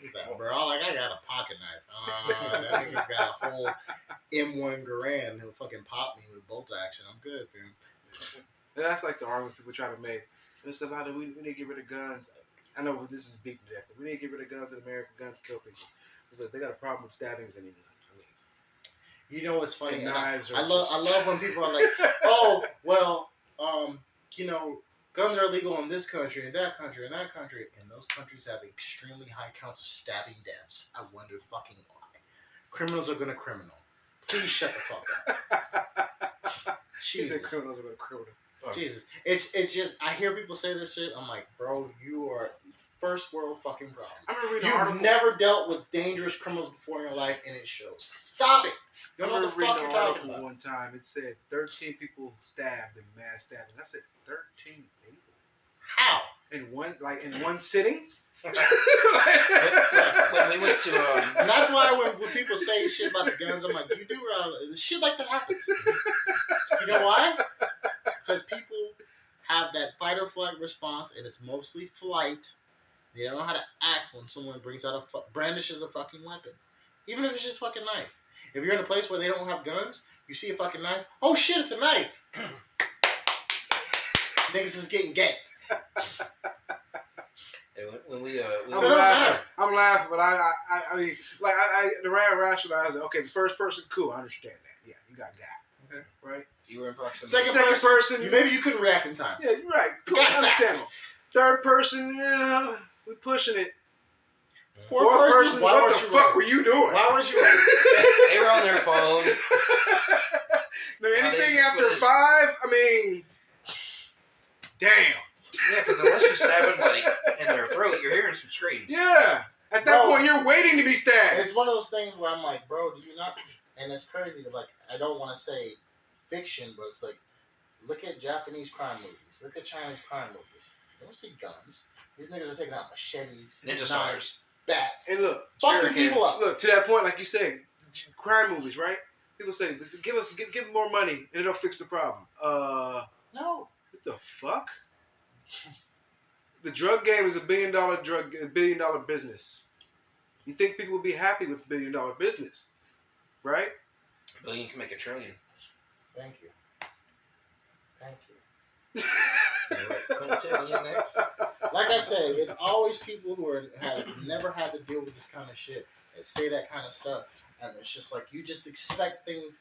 He's like, bro, I got a pocket knife. That nigga's got a whole M1 Garand. He'll fucking pop me with bolt action. I'm good, fam.
And that's like the argument people try to make. It's about we need to get rid of guns. I know this is beating to death, but we need to get rid of guns in America. Guns kill people. It's like they got a problem with stabbings anymore.
You know what's funny?
Knives
I love when people are like, oh, well, you know, guns are illegal in this country, and that country, and that country, and those countries have extremely high counts of stabbing deaths. I wonder fucking why. Criminals are gonna criminal. Please shut the fuck up. Jesus.
Criminals are going to criminal.
Jesus. It's just, I hear people say this shit, I'm like, bro, you are first world fucking problem.
I remember reading an
You've
article.
never dealt with dangerous criminals before in your life, and it shows. Stop it. You
I
don't know what
remember
the fuck
reading
you're
an
talking
article
about.
one time. It said 13 people stabbed in mass stabbing. I said 13 people
How?
in one sitting.
When we went to
And that's why when people say shit about the guns, I'm like, you do realize shit like that happens. You know why? Because people have that fight or flight response, and it's mostly flight. They don't know how to act when someone brandishes a fucking weapon, even if it's just a fucking knife. If you're in a place where they don't have guns, you see a fucking knife. Oh shit, it's a knife. Niggas is getting ganked.
when we
I'm laughing, but I mean, like the way I rationalize it. Okay, the first person, cool, I understand that. Yeah, you got
Okay.
right?
You were in proximity.
Second person,
maybe you couldn't react in time.
yeah, you're right. Cool,
Gas
understandable.
fast.
Third person, yeah, we pushing it.
Fourth person, why
what
weren't
the
you
fuck
ready?
were you doing?
Why weren't you ready?
They were on their phone.
No, anything
they
after
put it-
5, I mean, damn.
Yeah, because unless you stab them like in their throat, you're hearing some screams.
Yeah. At that
Bro,
point, you're waiting to be stabbed.
It's one of those things where I'm like, bro, do you not? And it's crazy. Like, I don't want to say fiction, but it's like, look at Japanese crime movies. Look at Chinese crime movies. You don't see guns. These niggas are taking out machetes,
Ninja
knives,
stars.
bats,
And look,
fucking people up.
look, to that point, like you said, crime movies, right? People say, give more money and it'll fix the problem.
No.
What the fuck? The drug game is a billion dollar business. You think people would be happy with $1 billion business, right?
$1 billion can make $1 trillion.
Thank you. Thank you.
Couldn't tell you next.
Like I said, it's always people who have never had to deal with this kind of shit that say that kind of stuff, and it's just like you just expect things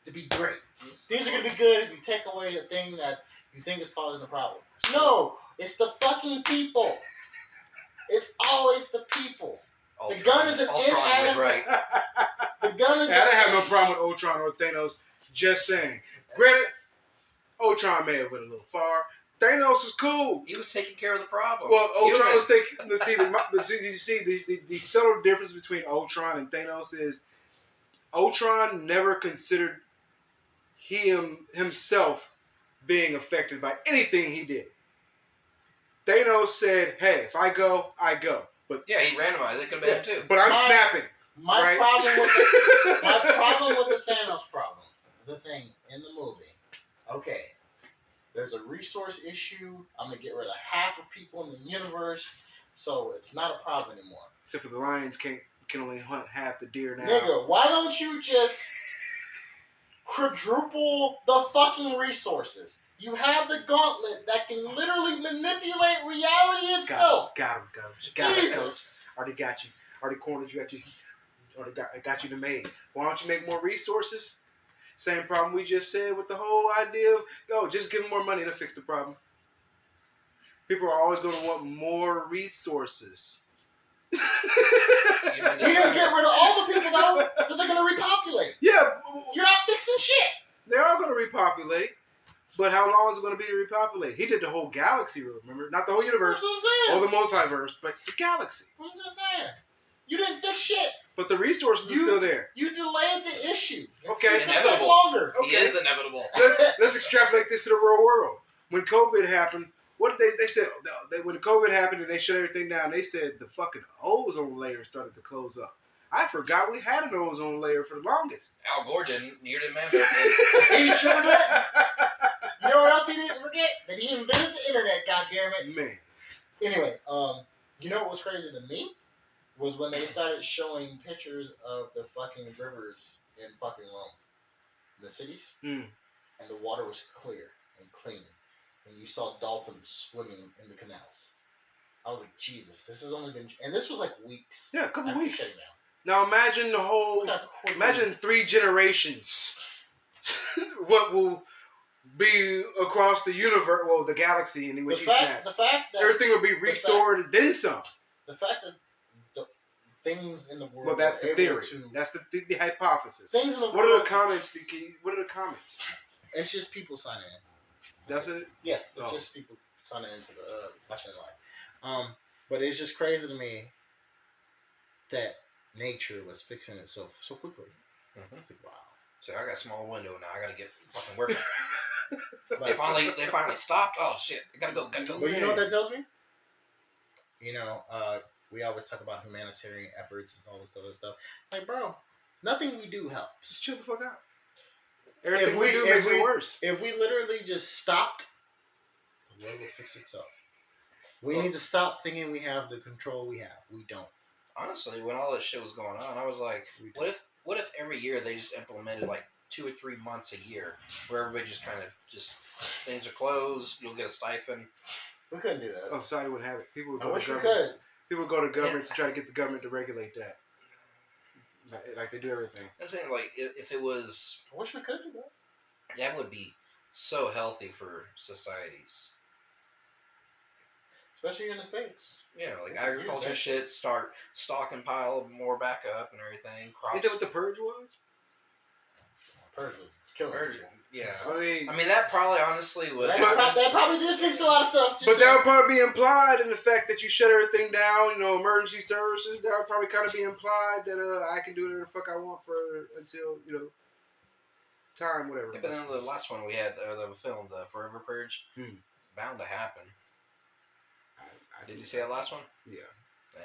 to be great. Things are gonna be good if you take away the thing that you think is causing the problem. No, it's the fucking people. It's always the people. The gun is an
Ultron was
inanimate.
right.
The gun is.
I didn't have no problem with Ultron or Thanos. Just saying. Granted, Ultron may have went a little far. Thanos was cool.
He was taking care of the problem.
Well, Ultron was
Humans.
thinking. The subtle difference between Ultron and Thanos is Ultron never considered himself being affected by anything he did. Thanos said, "Hey, if I go, I go." But
Yeah, he randomized. It could have been him too.
but I'm
My-
snapping.
My
right?
problem with the Thanos problem, the thing in the movie. Okay, there's a resource issue. I'm gonna get rid of half of people in the universe, so it's not a problem anymore.
Except for the lions can only hunt half the deer now.
Nigga, why don't you just quadruple the fucking resources? You have the gauntlet that can literally manipulate reality itself.
Got him.
Jesus.
Already got you. Already cornered you. I got you to made. Why don't you make more resources? Same problem we just said with the whole idea of, just give them more money to fix the problem. People are always going to want more resources.
You didn't get rid of all the people though, so they're gonna repopulate.
Yeah,
You're not fixing shit.
they are going to repopulate, but how long is it going to be to repopulate? He did the whole galaxy, remember? Not the whole universe
That's what I'm
or
saying.
the multiverse, but the galaxy.
I'm just saying. You didn't fix shit.
But the resources are still there.
You delayed the issue. It's
Okay.
just gonna take
Inevitable.
longer.
He is inevitable.
Let's extrapolate this to the real world. When COVID happened, what did they said? When COVID happened and they shut everything down, they said the fucking ozone layer started to close up. I forgot we had an ozone layer for the longest.
Al Gore didn't. You didn't, man.
He sure did. You know what else he didn't forget? That he invented the internet, goddammit.
Man.
Anyway, you know what was crazy to me? Was when they started showing pictures of the fucking rivers in fucking Rome. In the cities.
Mm.
And the water was clear and clean. And you saw dolphins swimming in the canals. I was like, Jesus, this has only been... And this was like weeks.
Yeah, a couple
after
weeks.
shutting down.
Now imagine the whole... Imagine 3 generations. What will be across the universe, well, the galaxy in which
the
you
fact that
everything will be restored, then some.
The fact that the things in the world.
Well, that's the theory. That's the hypothesis.
Things in the
What
world.
are the comments? What are the comments?
It's just people signing in.
That's it.
Yeah, it's just people signing into the watching live. But it's just crazy to me that nature was fixing itself so quickly.
Mm-hmm.
It's like, wow.
So I got a small window now. I gotta get fucking working.
Like,
they finally stopped. Oh shit! I gotta go.
But you know what that tells me? You know, we always talk about humanitarian efforts and all this other stuff. Like, bro, nothing we do helps.
Just chill the fuck out. Everything we do makes it worse.
If we literally just stopped, the world will fix itself. We need to stop thinking we have the control we have. We don't.
Honestly, when all this shit was going on, I was like, what if every year they just implemented like 2 or 3 months a year where everybody just kind of things are closed, you'll get a stipend.
We couldn't do that.
Oh, society wouldn't have it. People would
I
go
wish
to
we
governments.
could.
People would go to governments to try to get the government to regulate that. Like they do everything.
I'm saying, like, if it was...
I wish we could do that.
That would be so healthy for societies.
Especially in the States.
Yeah, like agriculture shit, start stocking pile more back up and everything. Crops.
Ain't that what the purge was?
Purge was killing people.
Yeah.
I mean
that probably honestly would.
That probably did fix a lot of stuff.
But that would probably be implied in the fact that you shut everything down, you know, emergency services. That would probably kind of be implied that I can do whatever the fuck I want until, you know, time, whatever.
Yeah, but then the last one we had, the film, the Forever Purge, it's bound to happen. Did you see that last one?
Yeah.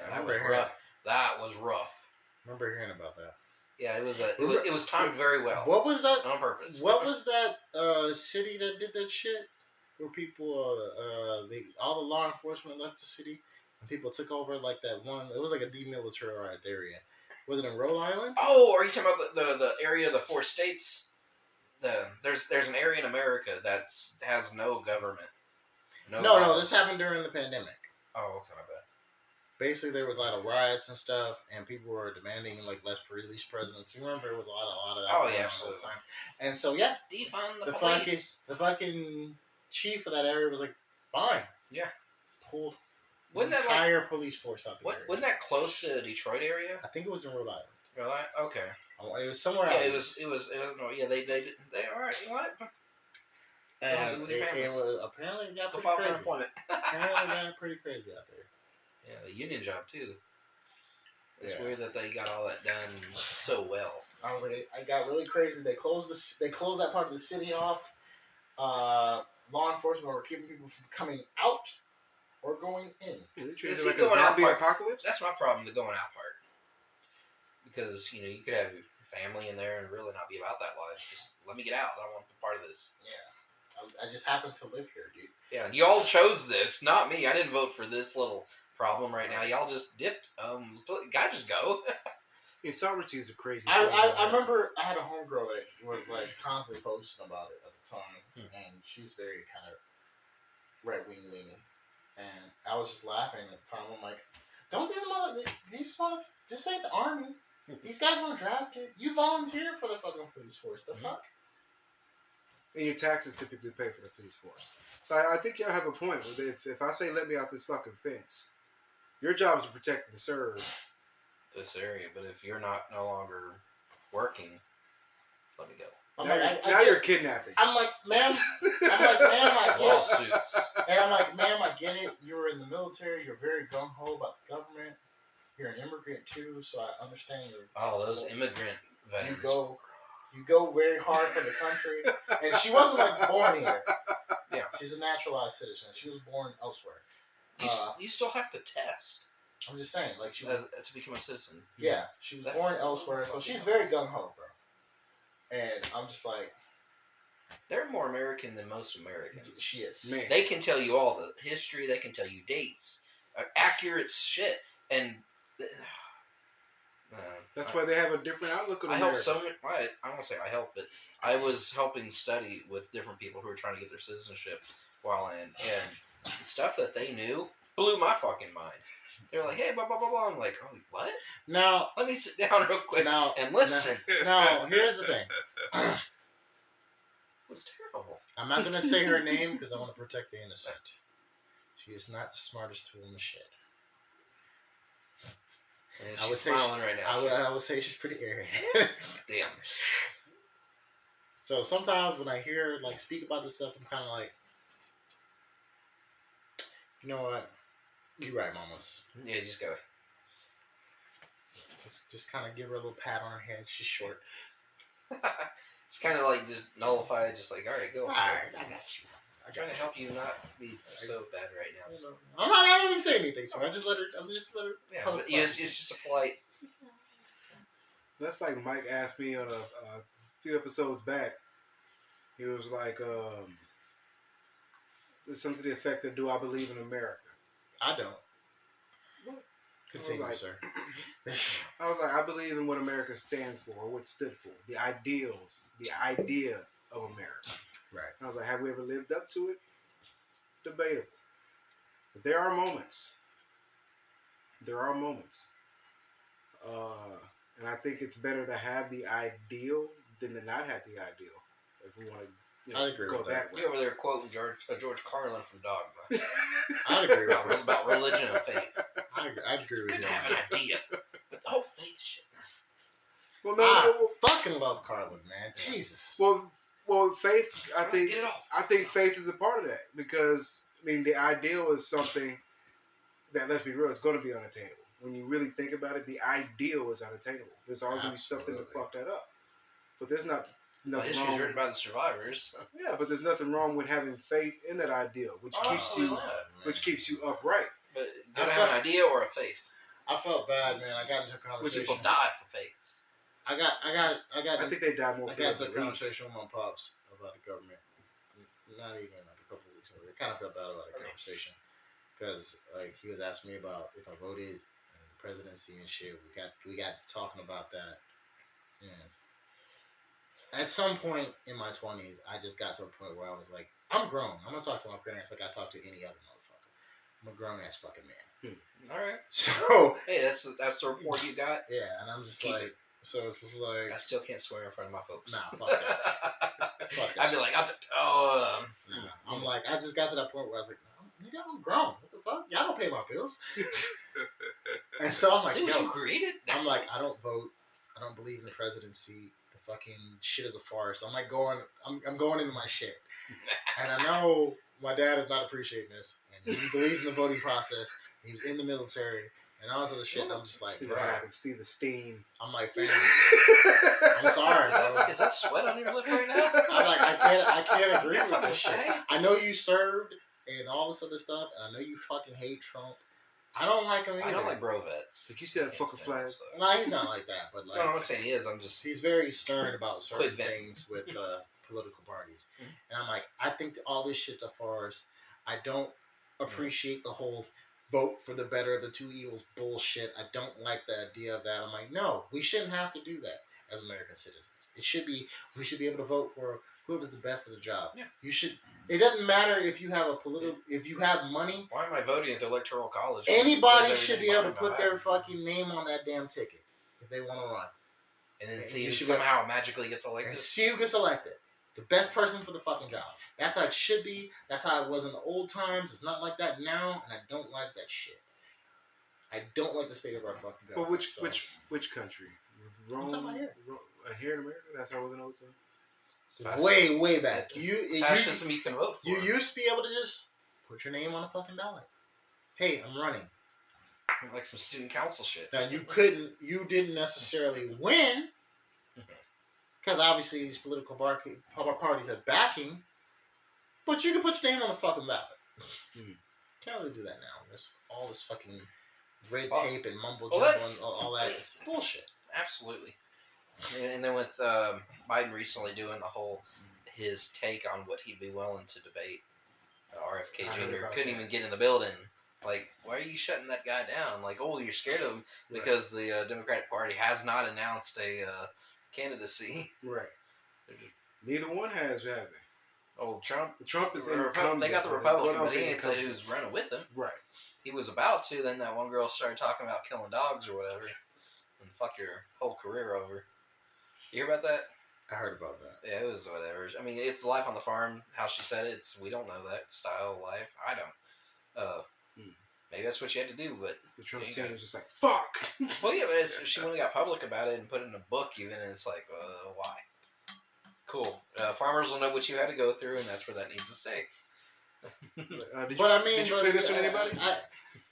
That was rough. That was rough.
I remember hearing about that.
Yeah, it was timed very well.
What was that?
On purpose.
What was that city that did that shit? Where people, all the law enforcement left the city and people took over like that one. It was like a demilitarized area. Was it in Rhode Island?
Oh, are you talking about the area of the 4 states? There's an area in America that has no government.
No, this happened during the pandemic.
Oh, okay, my bad.
Basically, there was a lot of riots and stuff, and people were demanding like less police presence. You remember there was a lot of that.
Oh yeah, absolutely.
All the time. And so yeah,
defund the police.
The fucking chief of that area was like, fine.
Yeah.
Pulled the
Wouldn't that
entire police force out the area.
Wasn't that close to the Detroit area?
I think it was in Rhode Island.
Rhode Island? Okay.
It was somewhere else.
Yeah, it was. No, yeah, they all right. You want it?
And it was apparently it got
Go
pretty
file for
crazy.
unemployment.
Apparently it got pretty crazy out there.
Yeah, the union job too. It's
Yeah.
weird that they got all that done so well.
I was like, I got really crazy. They closed that part of the city off. Law enforcement were keeping people from coming out or going in.
Yeah, they treated
See,
it like a
going out
zombie
part-
apocalypse.
That's my problem, the going out part. Because you could have your family in there and really not be about that life. Just let me get out. I don't want to be part of this.
Yeah. I just happen to live here, dude.
Yeah, y'all chose this, not me. I didn't vote for this little problem right now. Y'all just dipped. Gotta just go.
Yeah, Socrates is a crazy.
I remember I had a homegirl that was like constantly posting about it at the time, and she's very kind of right wing leaning, and I was just laughing at the time. I'm like, don't this ain't the army. These guys don't draft it. You volunteer for the fucking police force. The fuck?
And your taxes typically pay for the police force. So I think y'all have a point. If I say let me out this fucking fence, your job is to protect and serve
this area, but if you're no longer working, let me go.
Now you're kidnapping.
I'm like, ma'am, I get it.
Lawsuits.
And I'm like, ma'am, I get it. You're in the military. You're very gung ho about the government. you're an immigrant too, so I understand your.
Oh, those immigrant veterans.
You go very hard for the country, and she wasn't like born here.
Yeah.
She's a naturalized citizen. She was born elsewhere.
You still have to test.
I'm just saying, like she was
to become a citizen.
Yeah, she was born elsewhere, so she's very gung ho, bro. And I'm just like,
they're more American than most Americans.
She is.
Man.
They can tell you all the history. They can tell you dates, accurate shit, and
that's why they have a different outlook on
I
America.
help so much. I won't say I help, but I was helping study with different people who were trying to get their citizenship while in, and the stuff that they knew blew my fucking mind. They're like, hey, blah, blah, blah, blah. I'm like, oh, what?
Now,
let me sit down real quick and listen.
Now, here's the thing.
It was terrible.
I'm not going to say her name because I want to protect the innocent. She is not the smartest tool in the shed.
And she's smiling right now.
I would say she's pretty arrogant.
Damn.
So sometimes when I hear her like speak about this stuff, I'm kind of like, you know what? You're right, mamas.
Yeah, you just gotta.
Just kind of give her a little pat on her head. She's short.
It's kind of like just nullify it. Just like, all right, go.
All right, I got you.
I'm trying to help you not be so bad right now. So.
I don't even say anything, so I just let her.
Yeah, but it's just a polite.
That's like Mike asked me on a few episodes back. He was like, something to the effect of, "Do I believe in America?"
I don't.
What?
Continue, sir.
I was like, I believe in what America stands for, or what it stood for, the ideals, the idea of America.
Right.
I was like, have we ever lived up to it? Debatable. But there are moments. There are moments. And I think it's better to have the ideal than to not have the ideal. If we want to go that way.
You're over there quoting George Carlin from Dogma.
I'd agree with that.
About religion and faith.
I'd agree with you.
It's good to have an idea. But the whole faith shit.
Well,
I fucking love Carlin, man. Jesus.
Well, faith. I think faith is a part of that because I mean the ideal is something that, let's be real, it's going to be unattainable. When you really think about it, the ideal is unattainable. There's always going to be something to fuck that up. But there's nothing
history's
wrong.
written by the survivors.
Yeah, but there's nothing wrong with having faith in that ideal, which keeps you upright.
But gotta have an idea or a faith.
I felt bad, man. I got into a conversation.
People die for faiths.
I
think they die more.
I got into a conversation with my pops about the government. Not even like a couple of weeks ago. I kind of felt bad about the conversation because like he was asking me about if I voted in the presidency and shit. We got talking about that. And at some point in my 20s, I just got to a point where I was like, I'm grown. I'm gonna talk to my parents like I talk to any other motherfucker. I'm a grown ass fucking man.
All right.
So
hey, that's the report you got.
Yeah, and I'm just like. So it's just like
I still can't swear in front of my folks.
Nah, fuck that. Fuck that.
I'd be like,
I'm like, I just got to that point where I was like, nigga, I'm grown. What the fuck? Y'all don't pay my bills. And so I'm like,
see what you created?
I'm like, I don't vote. I don't believe in the presidency. The fucking shit is a farce. I'm like I'm going into my shit. And I know my dad is not appreciating this. And he believes in the voting process. He was in the military. And all this other shit, I'm just like, bro.
I can see the steam.
I'm like, fam. I'm sorry, bro.
Is that sweat on your lip right now?
I'm like, I can't agree with this shit. I know you served and all this other stuff, and I know you fucking hate Trump. I don't like him either.
I don't like bro vets.
Like you see that fucking flag?
No, he's not like that. But like,
no, I'm not saying he is.
He's very stern about certain things with political parties, and I'm like, I think all this shit's a farce. I don't appreciate the whole vote for the better of the two evils bullshit. I don't like the idea of that. I'm like, no, we shouldn't have to do that as American citizens. We should be able to vote for whoever's the best of the job. Yeah. It doesn't matter if you have if you have money.
Why am I voting at the electoral college?
Anybody should be able to put their fucking name on that damn ticket if they want to run.
And then see who somehow magically gets elected.
And see who gets elected. The best person for the fucking job. That's how it should be. That's how it was in the old times. It's not like that now, and I don't like that shit. I don't like the state of our fucking government.
Well, which country? Rome, here in America? That's how it was in the old time?
Way back.
Fascism you can vote for.
You used to be able to just put your name on a fucking ballot. Hey, I'm running.
Like some student council shit.
Now you didn't necessarily win, because obviously these political parties are backing, but you can put your name on the fucking ballot. Can't really do that now. There's all this fucking red tape and mumble jumble and all that. It's bullshit.
Absolutely. And then with Biden recently doing the whole his take on what he'd be willing to debate, RFK Jr. couldn't even get in the building. Like, why are you shutting that guy down? Like, oh, you're scared of him because the Democratic Party has not announced a candidacy.
Right. Neither one has it?
Oh, Trump
is
in They got the Republican, but he ain't said who's running with him.
Right.
He was about to, then that one girl started talking about killing dogs or whatever, and fuck your whole career over. You hear about that?
I heard about that.
Yeah, it was whatever. I mean, it's life on the farm. How she said it. We don't know that style of life. I don't. Maybe that's what you had to do, but
the Trump team was just like, fuck.
Well, yeah, but she went and got public about it and put it in a book even, and it's like, why? Cool. Farmers will know what you had to go through, and that's where that needs to stay.
Did you play this with anybody?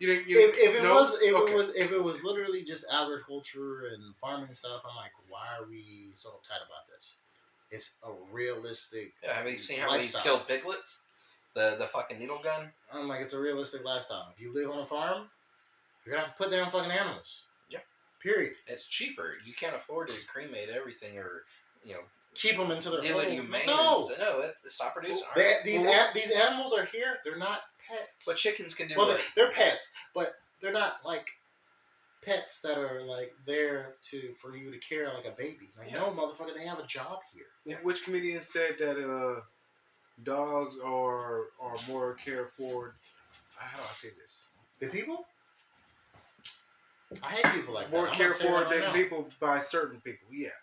If it was literally just agriculture and farming and stuff, I'm like, why are we so uptight about this? It's a realistic.
Yeah, have you seen how
lifestyle.
many killed piglets? The fucking needle gun.
I'm like, it's a realistic lifestyle. If you live on a farm, you're gonna have to put down fucking animals.
Yeah.
Period.
It's cheaper. You can't afford to cremate everything or
keep them into their
deal with humane.
No,
stop producing.
These animals are here. They're not pets.
But chickens can do.
Well, they're pets, but they're not like pets that are like there for you to care like a baby. Like no, motherfucker, they have a job here.
Yeah. Which comedian said that dogs are more cared for? How do I say this?
The people. I hate people like
more
that.
More cared for than people by certain people. Yeah.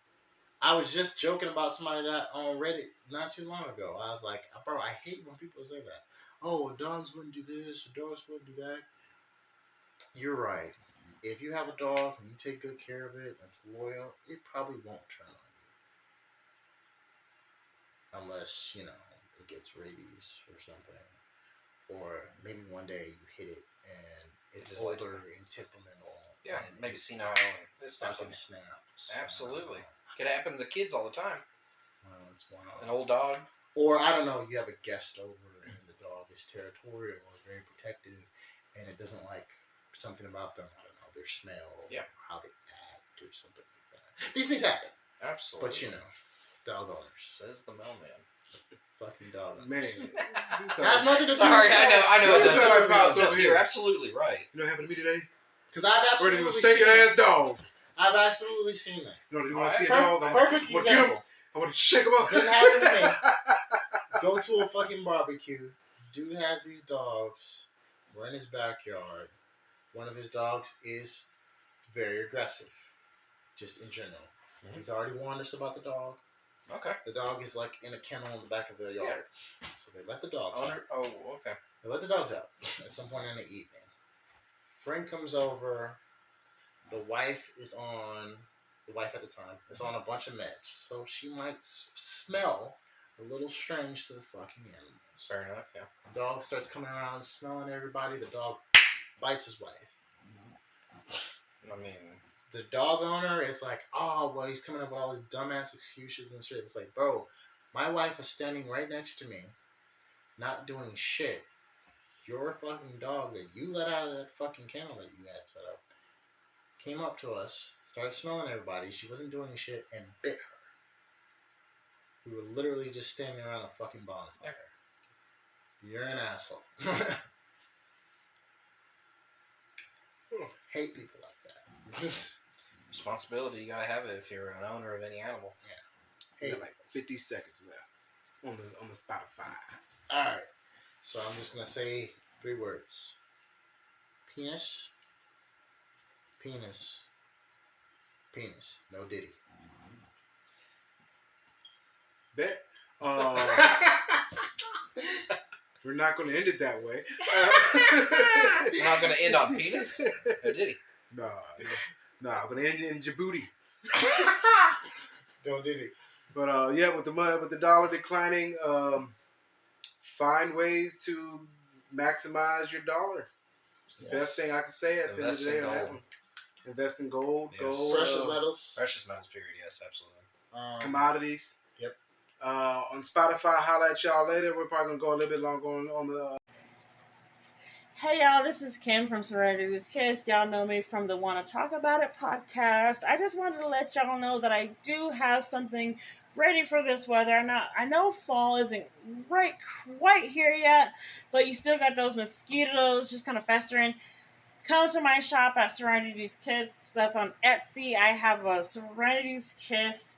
I was just joking about somebody that on Reddit not too long ago. I was like, bro, I hate when people say that. Oh, dogs wouldn't do this, or dogs wouldn't do that. You're right. If you have a dog and you take good care of it, and it's loyal, it probably won't turn on you. Unless, it gets rabies or something. Or maybe one day you hit it and it's older and temperamental.
Yeah, maybe senile and
fucking snaps.
Absolutely. Could happen to kids all the time.
Well, it's wild.
An old dog.
Or, I don't know, you have a guest over and the dog is territorial or very protective and it doesn't like something about them. I don't know, their smell or how they act or something like that. These things happen.
Absolutely.
But, dog owners.
Says the mailman.
Fucking dog owners.
Man.
Has nothing to do
Sorry, I know.
You're
You're absolutely right.
You know what happened to me today?
Because I've absolutely
seen a stinking ass dog.
I've absolutely seen that.
You want to see a dog?
Perfect example.
I want to shake him up.
Didn't happen to me. Go to a fucking barbecue. Dude has these dogs. We're in his backyard. One of his dogs is very aggressive. Just in general. Mm-hmm. He's already warned us about the dog.
Okay.
The dog is like in a kennel in the back of the yard. Yeah. So they let the dogs out.
Oh, okay.
They let the dogs out at some point in the evening. Friend comes over. The wife at the time, is on a bunch of meds. So she might smell a little strange to the fucking animals.
Fair enough, yeah.
The dog starts coming around smelling everybody. The dog bites his wife.
I mean,
the dog owner is like, oh, well, he's coming up with all these dumbass excuses and shit. It's like, bro, my wife is standing right next to me, not doing shit. Your fucking dog that you let out of that fucking kennel that you had set up came up to us, started smelling everybody. She wasn't doing shit and bit her. We were literally just standing around a fucking bonfire. You're an asshole. Hate people like that.
Responsibility, you gotta have it if you're an owner of any animal.
Yeah.
We got like 50 seconds left on the Spotify.
Alright. So I'm just gonna say 3 words. Penis. Penis. Penis. No Diddy.
Bet. We're not going to end it that way.
We're not going to end on penis? No Diddy.
Nah, I'm going to end it in Djibouti.
No Diddy.
But with the dollar declining, find ways to maximize your dollar. It's the best thing I can say at the end of the day on that one. Invest in gold,
Yes.
Precious metals.
Precious metals, period. Yes, absolutely.
Commodities.
Yep.
On Spotify, holla at y'all later. We're probably gonna go a little bit longer on the.
Hey y'all, this is Kim from Serenity's Kiss. Y'all know me from the Wanna Talk About It podcast. I just wanted to let y'all know that I do have something ready for this weather. I know fall isn't quite here yet, but you still got those mosquitoes just kind of festering. Come to my shop at Serenity's Kiss. That's on Etsy. I have a Serenity's Kiss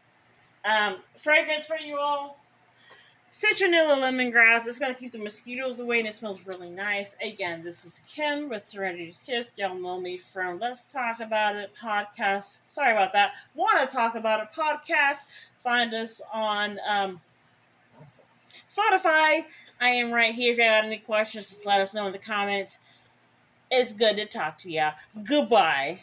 fragrance for you all. Citronella lemongrass. It's going to keep the mosquitoes away and it smells really nice. Again, this is Kim with Serenity's Kiss. Y'all know me from Let's Talk About It podcast. Sorry about that. Want to Talk About It podcast. Find us on Spotify. I am right here. If you have any questions, just let us know in the comments. It's good to talk to ya. Goodbye.